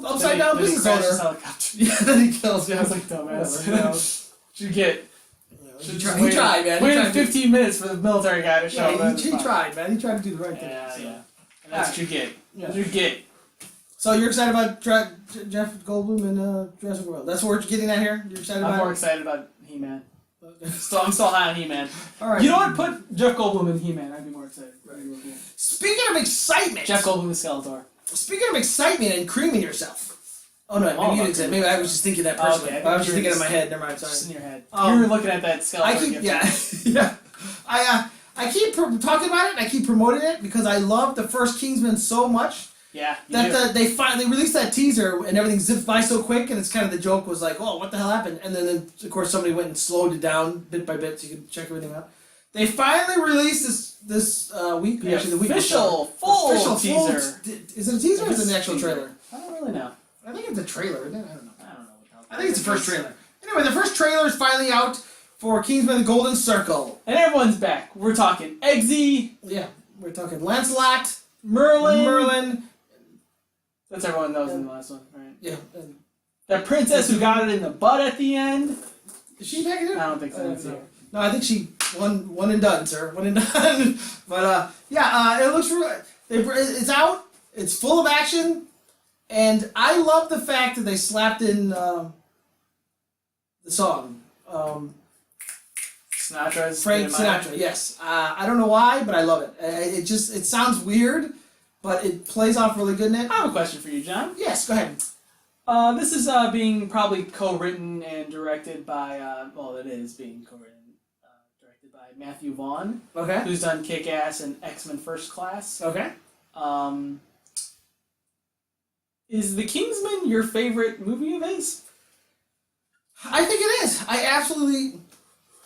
upside down business owner. Yeah, then he kills him. I was like, dumbass. Should get. He tried, man. Waited 15 minutes for the military guy to show up. He tried, man. He tried to do the right thing. Yeah. And that's what you get. That's what you get. So you're excited about Jeff Goldblum and Jurassic World? That's what we're getting at here? You're excited about I'm more excited about He-Man. I'm still high on He-Man. All right. You know what? Put Jeff Goldblum in He-Man. I'd be more excited. Right. Speaking of excitement. Jeff Goldblum is Skeletor. Speaking of excitement and creaming yourself. Oh no, maybe you didn't say. Maybe I was just thinking that personally. Okay, I was just thinking in my head. Never mind. Sorry. Just in your head. You were looking at that Skeletor. Yeah. I keep talking about it. And I keep promoting it because I love the first Kingsman so much. Yeah. That they released that teaser and everything zipped by so quick, and it's kind of the joke was like, oh, what the hell happened? And then of course somebody went and slowed it down bit by bit so you could check everything out. They finally released this week. Actually, the week official full teaser. Is it a teaser or is it an actual trailer? I don't really know. I think it's a trailer. I don't know. What I think it's the first trailer. Anyway, the first trailer is finally out for Kingsman: The Golden Circle. And everyone's back. We're talking Eggsy. Yeah, we're talking Lancelot, Merlin. That's everyone knows in the last one, right? Yeah. That princess who got it in the butt at the end. Is she back in it? I don't think so. No, I think she one and done, sir. One and done. But it looks real. It's out. It's full of action, and I love the fact that they slapped in the song. Sinatra's Frank Sinatra. Yes. I don't know why, but I love it. It sounds weird, but it plays off really good in it. I have a question for you, John. Yes, go ahead. This is being probably co-written and directed by, it is being co-written, directed by Matthew Vaughn. Okay. Who's done Kick-Ass and X-Men First Class. Okay. Is The Kingsman your favorite movie of his? I think it is. I absolutely,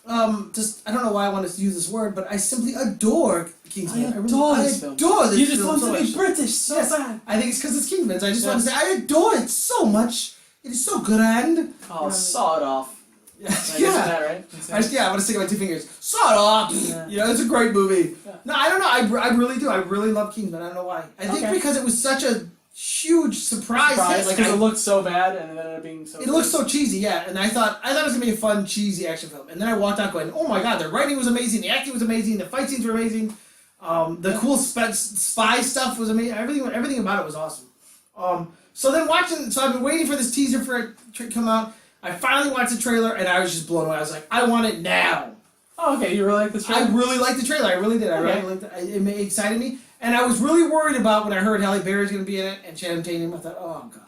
I don't know why I want to use this word, but I simply adore Kingsman. I adore this film. You just want to be British so bad. I think it's because it's Kingsman. So I just want to say I adore it so much. It is so good and... Oh, saw it off. Yeah. That, right? I want to stick it my two fingers. Saw it off! Yeah. It's a great movie. Yeah. No, I don't know. I really do. I really love Kingsman. I don't know why. I think because it was such a huge surprise. Because it looked so bad and it ended up being so... It looked so cheesy, yeah. And I thought it was going to be a fun, cheesy action film. And then I walked out going, oh my god, the writing was amazing, the acting was amazing, the fight scenes were amazing, the cool spy stuff was amazing, everything about it was awesome. So I've been waiting for this teaser for it to come out. I finally watched the trailer and I was just blown away. I was like, I want it now. Oh, okay, you really like this trailer? I really liked the trailer, I really did. I really liked it. It excited me. And I was really worried about when I heard Halle Berry's going to be in it and Channing Tatum. I thought, oh god.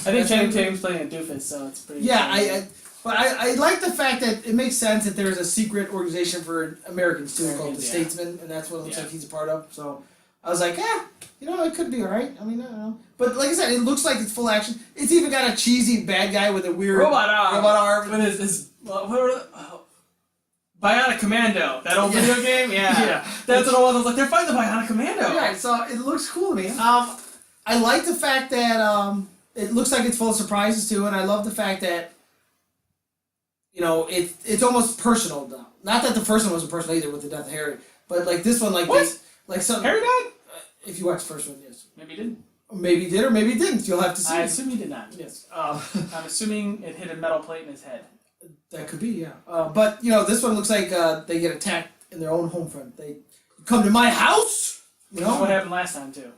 I think Channing Tatum's playing a doofus, so it's pretty... Yeah, I like the fact that it makes sense that there's a secret organization for Americans too called the Statesman, and that's what it looks like he's a part of. So I was like, it could be alright. I mean, I don't know. But like I said, it looks like it's full action. It's even got a cheesy bad guy with a weird robot arm. With his Bionic Commando, that old video game? Yeah. That's what I was like, they're fighting the Bionic Commando. Yeah, so it looks cool to me. I like the fact that it looks like it's full of surprises too, and I love the fact that it's almost personal now. Not that the first one wasn't personal either with the death of Harry, but like this one, something. Harry died? If you watch the first one, yes. Maybe he didn't. Maybe he did or maybe he didn't. You'll have to see. I assume he did not. Yes. I'm assuming it hit a metal plate in his head. That could be, yeah. But this one looks like they get attacked in their own home front. They come to my house. What happened last time too?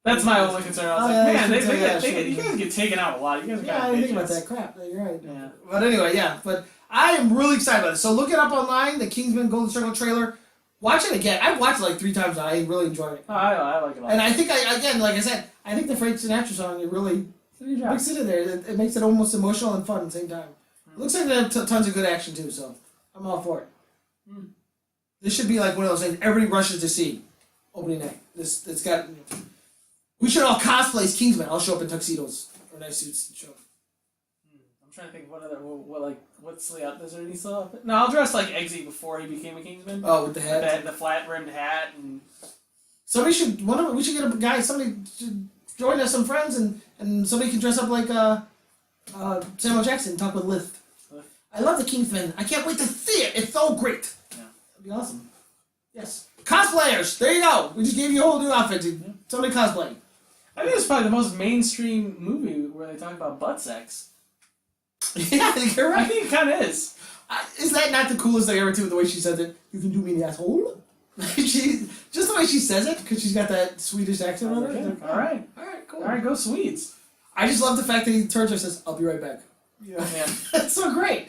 That's my only concern. I was Oh, like, yeah, man, they should take that you shit. guys get taken out a lot. You guys Yeah, I got didn't think about bitches. that crap. You're right. Yeah. But anyway, yeah. But I am really excited about it. So look it up online, the Kingsman Golden Circle trailer. Watch it again. I've watched it like 3 times now. I really enjoyed it. Oh, I like it a lot. And I think, like I said, I think the Frank Sinatra song, it really Good job. mixes it in there. It makes it almost emotional and fun at the same time. It looks like they have tons of good action too, so I'm all for it. This should be like one of those things everybody rushes to see opening night. It's got. We should all cosplay as Kingsman. I'll show up in tuxedos or nice suits and show up. I'm trying to think of what's Leon? Is there any still up? No, I'll dress like Eggsy before he became a Kingsman. Oh, with the hat. The flat rimmed hat and. We should get a guy. Somebody should join us, some friends, and somebody can dress up like Samuel Jackson and talk with Lith. I love the Kingsman. I can't wait to see it. It's so great. Yeah. That'd be awesome. Yes. Cosplayers. There you go. We just gave you a whole new outfit. Dude. Somebody cosplay. I think it's probably the most mainstream movie where they talk about butt sex. Yeah, you're right. I think it kind of is. Is that not the coolest thing ever too? The way she says it. You can do me in the asshole. Just the way she says it, because she's got that Swedish accent on her. Okay. Like, All right, cool. all right, go Swedes. I just love the fact that he turns and says, "I'll be right back." Yeah, that's so great.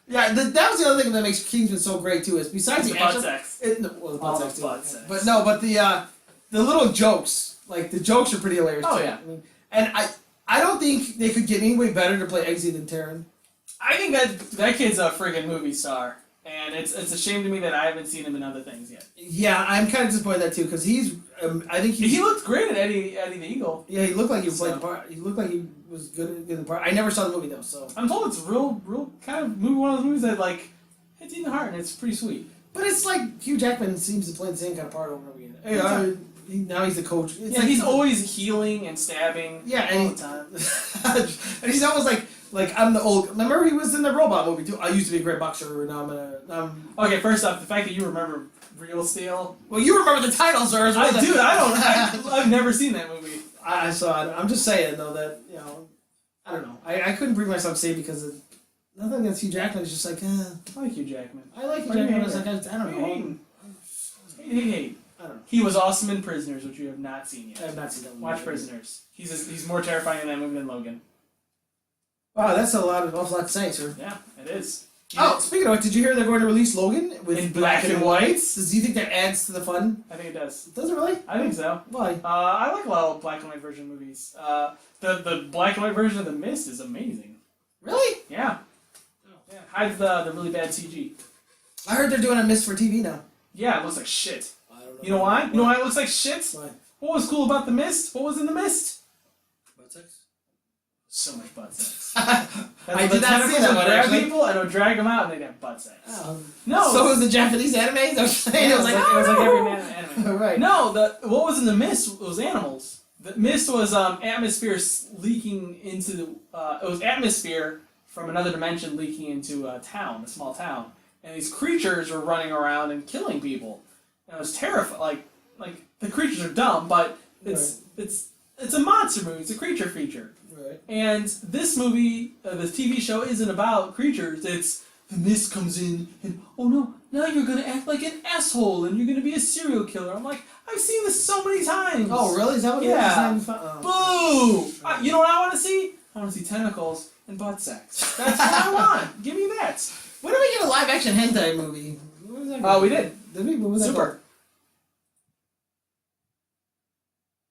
Yeah, that was the other thing that makes Kingsman so great too. Is besides the action, butt sex. the butt sex, too. Butt sex. But no, but the little jokes, like the jokes are pretty hilarious. Oh too. yeah. I mean, and I don't think they could get any way better to play Eggsy than Taron. I think that kid's a friggin' movie star, and it's a shame to me that I haven't seen him in other things yet. Yeah, I'm kind of disappointed in that too, because he's. I think he looked great at Eddie the Eagle. Yeah, he looked like he played the part. He looked like he was good in the part. I never saw the movie though, so. I'm told it's real kind of movie, one of those movies that like hits you in the heart, and it's pretty sweet. But it's like Hugh Jackman seems to play the same kind of part over and over again. Hey, now he's the coach. It's he's always healing and stabbing. Yeah, all and the time. and he's always like I'm the old. Remember he was in the robot movie too. I used to be a great boxer, and now I'm. Okay, first off, the fact that you remember Real Steel. Well, you remember the title, sir. As well. I've never seen that movie. I saw it. I'm just saying though that I don't know. I couldn't bring myself to say it because of nothing against Hugh Jackman. It's just like I like Hugh Jackman. I like Hugh Jackman. I was like I don't know. Hey. I don't know. He was awesome in Prisoners, which you have not seen yet. I have not seen that movie. Watch Prisoners. He's more terrifying in that movie than Logan. Wow, that's a awful lot to say, sir. Yeah, it is. Oh, speaking of it, did you hear they're going to release Logan with in black and white? Do you think that adds to the fun? I think it does. Does it really? I think so. Why? I like a lot of black and white version movies. The black and white version of The Mist is amazing. Really? Yeah. Yeah. Hides the really bad CG. I heard they're doing a Mist for TV now. Yeah, it looks like shit. I don't know. You know why? You know why it looks like shit? Why? What was cool about The Mist? What was in The Mist? Butt sex? So much butt sex. I did not see that one, grab actually. people and would drag them out and they'd have butt sex. No. So was the Japanese anime? I was saying, It was like every man anime. Right. No, what was in The Mist was animals. The Mist was atmosphere leaking into it was atmosphere from another dimension leaking into a small town, and these creatures were running around and killing people. And it was terrifying. Like the creatures are dumb, but it's a monster movie. It's a creature feature. Right. And this movie, the TV show, isn't about creatures. It's the mist comes in, and oh no, now you're gonna act like an asshole, and you're gonna be a serial killer. I'm like, I've seen this so many times. Oh, really? Is that what Yeah. it is? Boo! You know what I want to see? I want to see tentacles and butt sex. That's what I want. Give me that. When did we get a live action hentai movie? What was that Oh, we did. Did we? What was that Super. called?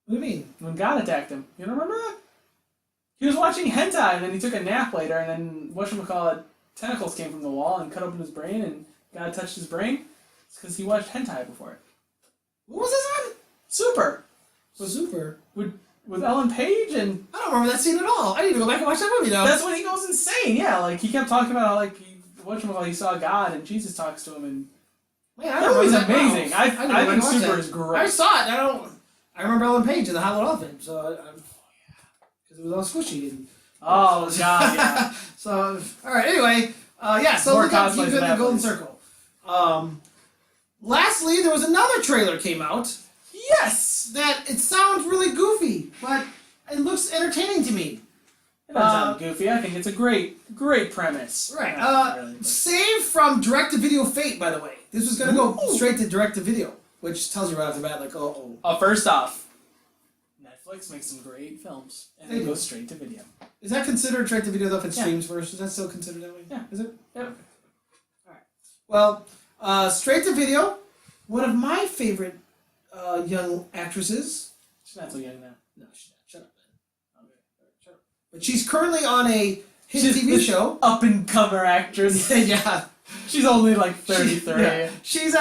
What do you mean? When God attacked him. You don't remember that? He was watching hentai, and then he took a nap later, and then whatchamacallit, tentacles came from the wall and cut open his brain, and God touched his brain. It's because he watched hentai before it. What was this on? Super. Super. With Ellen Page, and I don't remember that scene at all. I need to go back and watch that movie now. that's when he goes insane. Yeah, like he kept talking about how whatchamacallit, he saw God, and Jesus talks to him, and Man, I that don't movie's remember that amazing. at all. I need to go think back and watch Super that. is great. I saw it. I remember Ellen Page in the Hot Little Elephant, so because it was all squishy. And, Oh God, yeah. So all right. Anyway, so More look up cosplays Kingsman than the Golden athletes. Circle. Lastly, there was another trailer came out Yes. that it sounds really goofy, but it looks entertaining to me. It doesn't sound goofy. I think it's a great premise. Right. Not really, but- Saved from direct-to-video fate, by the way. This was gonna go straight to direct-to-video, which tells you right off the bat, like, oh. First off, Netflix makes some great films, and They they do. go straight to video. Is that considered straight to video though if it Yeah. streams first? Is that still considered that way? Yeah. Is it? Yep. Well, straight to video. One of my favorite young actresses. She's not so young now. No, she's not. Shut up, man. Okay, all right, shut up. But she's currently on a hit She's TV this show. Up-and-comer actress. Yeah. She's only like 33. Yeah. She's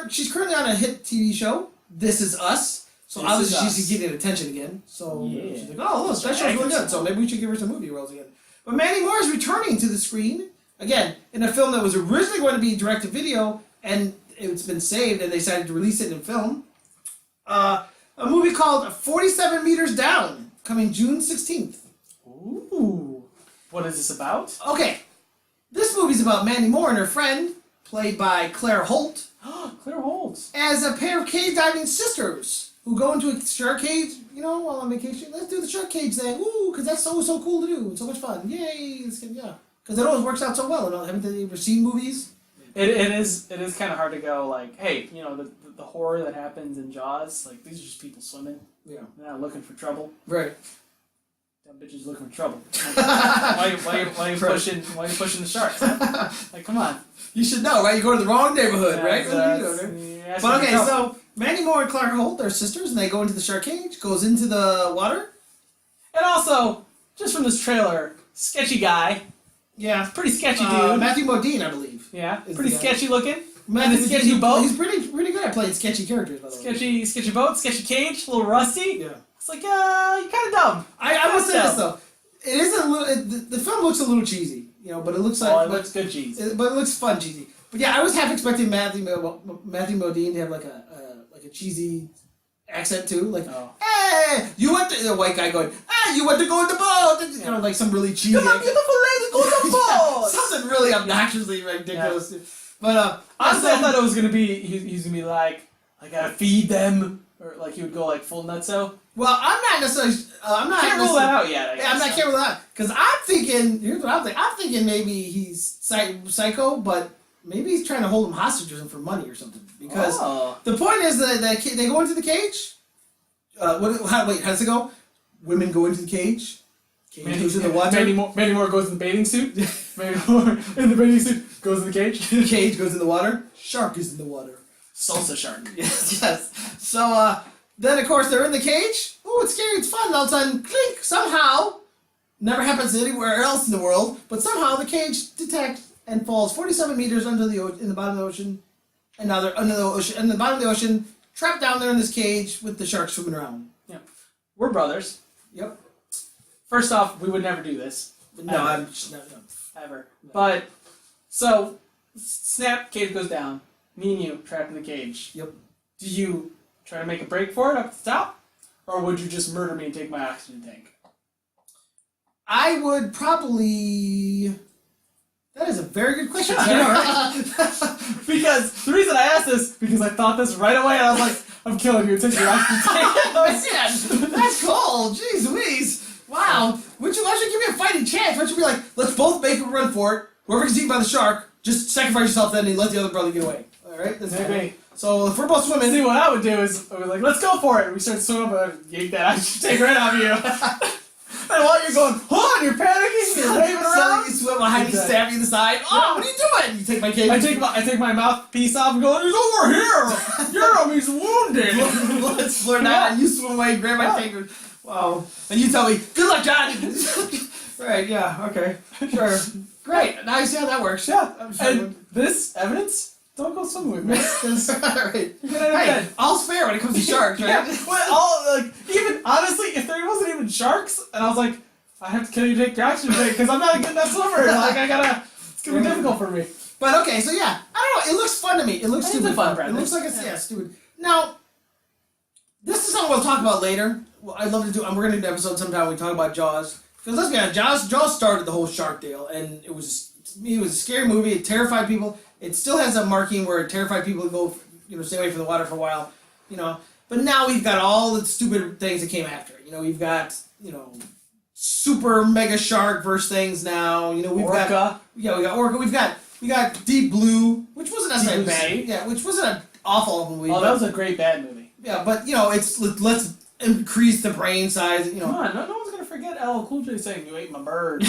She's currently on a hit TV show. This Is Us. So This obviously Is she's Us. getting attention again. So Yeah. she's like, oh look, that show's really good. So maybe we should give her some movie roles again. But Mandy Moore is returning to the screen again in a film that was originally going to be direct to video, and it's been saved, and they decided to release it in film. A movie called 47 Meters Down, coming June 16th. Ooh. What is this about? Okay, this movie's about Mandy Moore and her friend, played by Claire Holt, Claire Holt. as a pair of cave diving sisters who go into a shark cage, while on vacation. Let's do the shark cage thing, woo, because that's so cool to do. It's so much fun. Yay! Yeah. Because it always works out so well. Haven't they ever seen movies? It is kind of hard to go like, hey, the horror that happens in Jaws, like these are just people swimming. Yeah. They're not looking for trouble. Right. Dumb bitches looking for trouble. why you pushing the sharks? Huh? Like, come on. You should know, right? You go to the wrong neighborhood, right? Yeah, But okay, so Mandy Moore and Claire Holt are sisters, and they go into the shark cage, goes into the water. And also, just from this trailer, sketchy guy. Yeah. Pretty sketchy dude. Matthew Modine, I believe. Yeah, is pretty the guy. sketchy looking. Matthew And a sketchy boat. He's pretty good at playing sketchy characters, by the way. Sketchy boat, sketchy cage, a little rusty. Yeah. It's like, you're kind of dumb. I will say this though, it is a little. The film looks a little cheesy, but it looks like. It looks good cheese. But it looks fun cheesy. But yeah, I was half expecting Matthew Modine to have like a cheesy accent too, like, hey, you want to, the white guy going, hey, you want to go in the boat, like some really cheesy. Come on, beautiful lady, go in the boat. Something really obnoxiously ridiculous. Yeah. But honestly, I thought it was gonna be he's gonna be like, I gotta feed them, or like he would go like full nutso. Well, I'm not necessarily. I'm not. Can't rule that out yet. I'm not. Can't rule that out because I'm thinking. Here's what I'm thinking. I'm thinking maybe he's psycho, but maybe he's trying to hold them hostage or something for money or something. Because the point is that they go into the cage. How does it go? Women go into the cage. Cage goes in the water. Mandy Moore goes in the bathing suit. Mandy Moore in the bathing suit goes in the cage. Cage goes in the water. Shark is in the water. Salsa shark. Yes. So then of course they're in the cage. Oh, it's scary. It's fun. All of a sudden, clink. Somehow, never happens anywhere else in the world, but somehow the cage detects and falls 47 meters in the bottom of the ocean. And now they're under the ocean, in the bottom of the ocean, trapped down there in this cage with the sharks swimming around. Yeah, we're brothers. Yep. First off, we would never do this. No, I'm just no. Ever. No. But so, snap, cage goes down. Me and you trapped in the cage. Yep. Do you try to make a break for it up at the top, or would you just murder me and take my oxygen tank? I would probably. That is a very good question. Because the reason I asked this, because I thought this right away, and I was like, I'm killing you, take your oxygen tank. Oh, man, that's cool. Jeez Louise. Wow. Why don't you give me a fighting chance? Why don't you be like, let's both make a run for it. Whoever gets eaten by the shark, just sacrifice yourself then and let the other brother get away. Alright? That's maybe. So if we're both swimming. See, what I would do is, I would be like, let's go for it. And we start swimming, but I'd yank that oxygen tank right off of you. And while you're going, and you're panicking, you're waving around. So you swim behind me, stab you in the side. Oh, Yeah. what are you doing? You take my cage. I take my mouthpiece off and go, he's over here. He's wounded. Let's flirt out and you swim away, grab my cage. Wow. And you tell me, good luck, John. Right, yeah, okay. Sure. Great. Now you see how that works. Yeah. I'm sure. And this evidence, don't go swimming with me. Right. You're gonna end up dead. All's fair when it comes to sharks, right? Yeah. Well, even honestly, if there wasn't even sharks, and I was like, I have to kill you to take your oxygen tank because I'm not a good enough swimmer. It's gonna be difficult for me. But okay, so yeah, I don't know. It looks fun to me. It looks It's stupid a fun It premise. looks like it's stupid. Now, this is something we'll talk about later. Well, I'd love to do. We're gonna do an episode sometime when we talk about Jaws. Because let's be honest, Jaws started the whole shark deal, and it was a scary movie. It terrified people. It still has a marking where it terrified people to go, stay away from the water for a while, But now we've got all the stupid things that came after it. We've got, super mega shark versus things now. We've got we got Orca. We got Deep Blue, which wasn't necessarily Deep Blue bad. Sea? Yeah, which wasn't an awful movie. Oh, that was a great bad movie. Yeah, but it's let's increase the brain size. You know, Come on, no one's gonna forget LL Cool J saying "You ate my bird."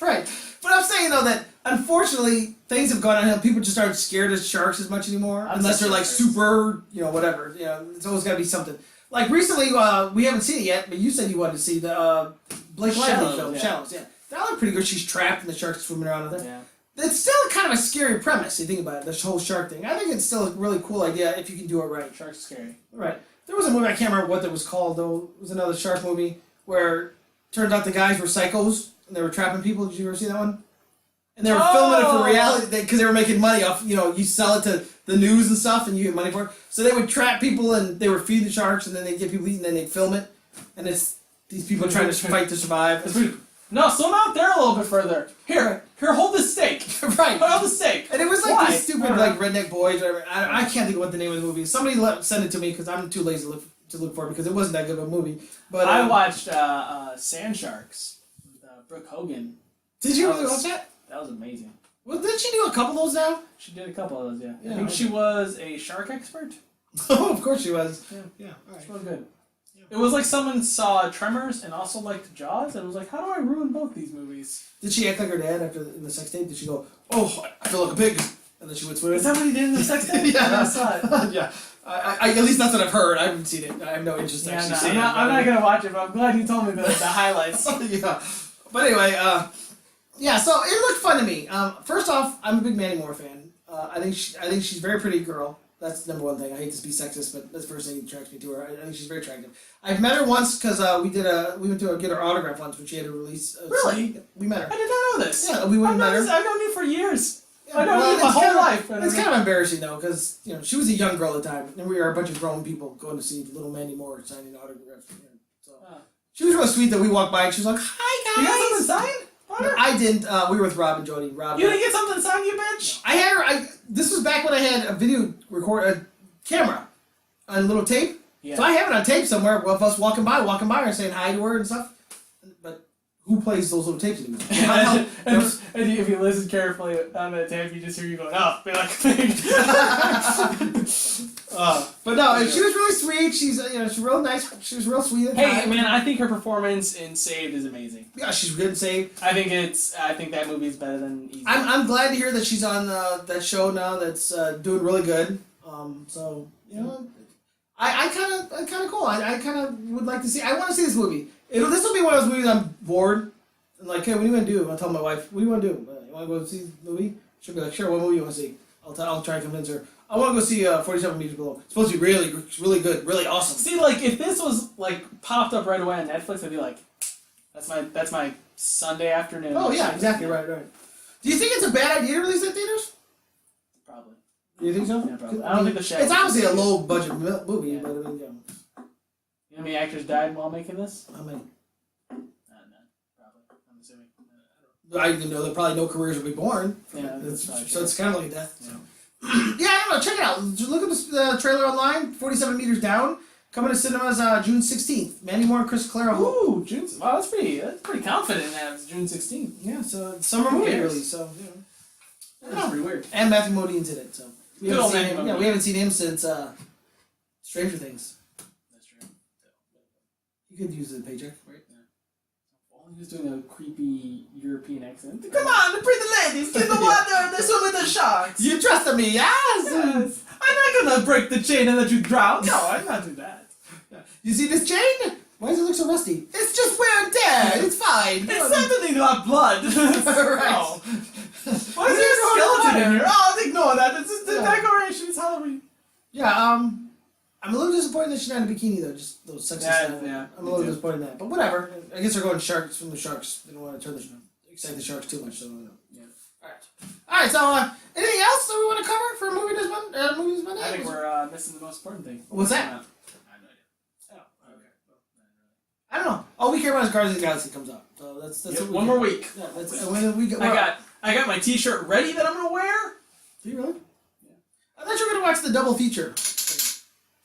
right. But I'm saying though that unfortunately things have gone downhill. People just aren't scared of sharks as much anymore, unless they're like super, whatever. It's always got to be something. Like recently, we haven't seen it yet, but you said you wanted to see the Blake Lively film, Shallows. Yeah, that looked pretty good. She's trapped and the shark's swimming around with her. Yeah. It's still kind of a scary premise. You think about it, this whole shark thing. I think it's still a really cool idea if you can do it right. Shark's scary. Right. There was a movie, I can't remember what that was called though. It was another shark movie where it turned out the guys were psychos and they were trapping people. Did you ever see that one? And they were filming it for reality because they were making money off. You sell it to the news and stuff, and you get money for it. So they would trap people and they would feed the sharks, and then they'd get people eaten, and then they'd film it. And it's these people trying to fight to survive. No, swim out there a little bit further. Here, hold the steak. Right. Hold the steak. And it was like these stupid like redneck boys. Or whatever. I can't think of what the name of the movie is. Somebody send it to me because I'm too lazy to look for it because it wasn't that good of a movie. But I watched Sand Sharks with Brooke Hogan. Did you really watch that? That was amazing. Well, didn't she do a couple of those now? She did a couple of those, yeah. Yeah, I think she was a shark expert. Oh, of course she was. Yeah. All right. It's really good. Yeah. It was like someone saw Tremors and also liked Jaws and was like, how do I ruin both these movies? Did she act like her dad in the sex tape? Did she go, oh, I feel like a pig, and then she went swimming? Is that what he did in the sex tape? Yeah. I saw it. Yeah. I at least that's what I've heard. I haven't seen it. I have no interest in actually seeing it. I'm not going to watch it, but I'm glad you told me the highlights. Yeah. But anyway, yeah, so it looked fun to me. First off, I'm a big Mandy Moore fan. I think she's a very pretty girl. That's the number one thing. I hate to be sexist, but that's the first thing that attracts me to her. I think she's very attractive. I've met her once because we went to get her autograph once when she had to release. Really? We met her. I did not know this. Yeah, we went and met her. I've known you for years. Yeah, I've known you my whole life. It's kind of embarrassing though, because she was a young girl at the time, and we were a bunch of grown people going to see little Mandy Moore signing autographs. So she was real sweet that we walked by and she was like, "Hi guys." You got something signed? No, I didn't. We were with Rob and Jody. Rob. You didn't get something signed, you bitch? I had her. This was back when I had a video camera, on a little tape. Yeah. So I have it on tape somewhere of us walking by and saying hi to her and stuff. But who plays those little tapes anymore? And if you listen carefully on the tape, you just hear you going, oh, be like but no, she was really sweet. She's real nice. She was real sweet. Hey, man, I think her performance in Saved is amazing. Yeah, she's good in Saved. I think that movie is better than Easy. I'm glad to hear that she's on that show now. That's doing really good. So I kind of cool. I kind of would like to see. I want to see this movie. This will be one of those movies I'm bored. And like, hey, what do you want to do? I'll tell my wife, what do you want to do? You want to go see the movie? She'll be like, sure. What movie you want to see? I'll try and convince her. I want to go see 47 Meters Below. It's supposed to be really, really good, really awesome. See, like if this was like popped up right away on Netflix, I'd be like, that's my Sunday afternoon. Oh yeah, exactly right. Do you think it's a bad idea to release it in theaters? Probably. Do you think so? Yeah, probably. I don't think the Shadow. It's obviously a low budget movie, yeah. But I mean, You know how many actors died while making this? I mean, none. Probably. I'm assuming. I even know that probably no careers will be born. Yeah, so it's kind of like a death. Yeah. Yeah, I don't know. Check it out. Just look at the trailer online. 47 Meters Down. Coming to cinemas June 16th. Mandy Moore and Chris Clare. Ooh, June. Wow, that's pretty confident in that. It's June 16th. Yeah, so it's summer movie release. So That's pretty weird. And Matthew Modine's in it. So we Good haven't old seen Matthew him. Yeah, we haven't seen him since Stranger Things. That's true. You could use the paycheck, right? He was doing a creepy European accent. Come on, the pretty ladies, get the water, they swim with the sharks. You trusted me, yes. I'm not gonna break the chain and let you drown. No, I'm not doing that. You see this chain? Why does it look so rusty? It's just wear and tear. It's fine. It's something about blood. Right. Oh. Why is there a skeleton in here? Oh, ignore that. It's just the decoration. It's Halloween. Yeah, I'm a little disappointed that she's not in a bikini though, just those sexy stuff. Yeah, I'm a little disappointed in that, but whatever. I guess they're going sharks from the sharks. They don't want to excite the sharks too much, so yeah. All right. So anything else that we want to cover for movie this Monday? I think we're missing the most important thing. What's that? I have no idea. Oh, okay. I don't know. All we care about is Guardians of the Galaxy comes out, so that's yep, one more week. Yeah, that's when we I got my T-shirt ready that I'm gonna wear. Do you really? Yeah. I thought you were gonna watch the double feature.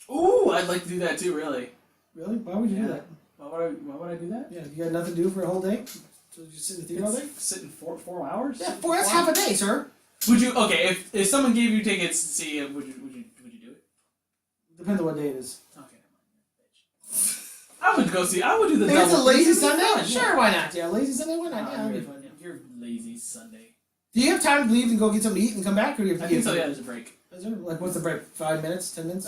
Ooh, I'd like to do that too. Really? Really? Why would you do that? Why would I do that? Yeah, you got nothing to do for a whole day, so you sit in the theater all day. Sitting 4 hours? Yeah, that's half a day, sir. Would you? Okay, if someone gave you tickets to see it, would you do it? Depends on what day it is. Okay. I would go see. I would do the. Maybe it's a double lazy feature. It'd be Sunday. fun, Sure, why not? Yeah, lazy Sunday. Why not? Yeah, Yeah, that'd be fun. you're lazy Sunday. Do you have time to leave and go get something to eat and come back, or do you have to? I think so. Yeah, there's a break. Is there, like, what's the break? 5 minutes? 10 minutes?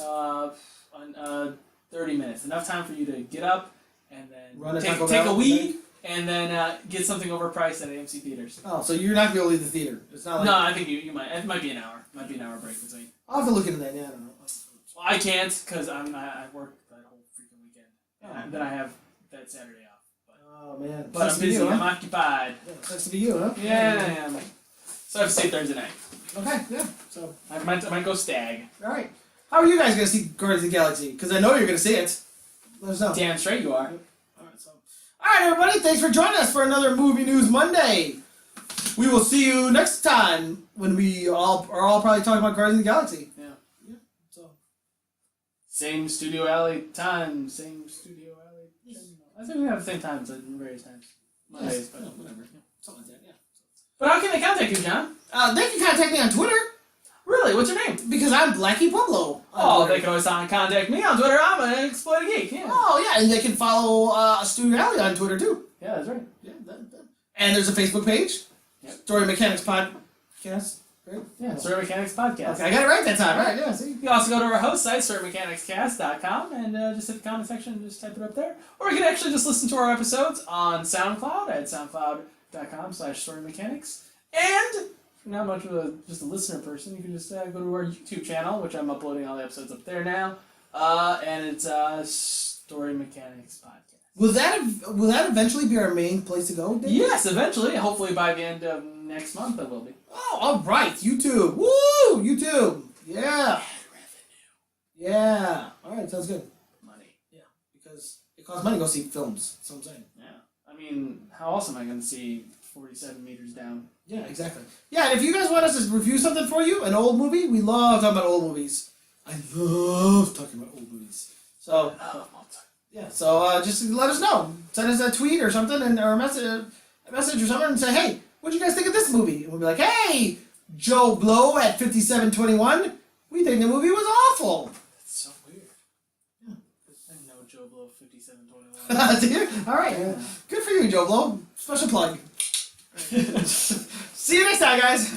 30 minutes. Enough time for you to get up and then Run a take Taco a Bell, wee and then get something overpriced at AMC theaters. Oh, so you're not gonna be able to leave the theater. It's not like. No, I think you might. It might be an hour. Might be an hour break between. I'll have to look into that. Yeah, I don't know. Well, I can't because I work that whole freaking weekend. Oh. And then I have that Saturday off. Oh man. But I'm busy. You, huh? I'm occupied. Yeah, sucks to be you, huh? Yeah, I am. So I have to see Thursday night. Okay. Yeah. So. I might go stag. All right. How are you guys gonna see Guardians of the Galaxy? Because I know you're gonna see it. Let us know. Damn straight you are. All right, everybody. Thanks for joining us for another Movie News Monday. We will see you next time when we all probably talking about Guardians of the Galaxy. Yeah. Yeah. So. Same Studio Alley time. Same Studio Alley. I think we have the same times at various times. Mondays, but whatever. Yeah. Something like that. Yeah. But how can they contact you, John? They can contact me on Twitter Really? What's your name? because I'm Blackie Pueblo. Oh, they can always contact me on Twitter. I'm an Exploited Geek. Yeah. Oh yeah, and they can follow Studio Alley on Twitter too. Yeah, that's right. Yeah. And there's a Facebook page. Yep. Story Mechanics Podcast. Right? Yeah, Story Mechanics Podcast. Okay, I got it right that time. Right? Yeah. See. You can also go to our host site, StoryMechanicsCast.com, and just hit the comment section and just type it up there. Or you can actually just listen to our episodes on SoundCloud at soundcloud.com/StoryMechanics. And if you're not much of just a listener person, you can just go to our YouTube channel, which I'm uploading all the episodes up there now. And it's Story Mechanics Podcast. Will that eventually be our main place to go, Dave? Yes, eventually. Hopefully by the end of next month it will be. Oh, all right. YouTube. Woo! YouTube. Yeah. Yeah. All right. Sounds good. Money. Yeah. Because it costs money to go see films. That's what I'm saying. Yeah. I mean, how else am I going to see 47 meters down? Yeah, exactly. Yeah, and if you guys want us to review something for you, an old movie, we love talking about old movies. I love talking about old movies. So, yeah, so just let us know. Send us a tweet or something, or a message or something, and say, hey, what do you guys think of this movie? And we'll be like, hey, Joe Blow at 5721, we think the movie was awful. That's so weird. Yeah. I know Joe Blow 5721. Do you? All right. Yeah. Good for you, Joe Blow. Special plug. See you next time, guys.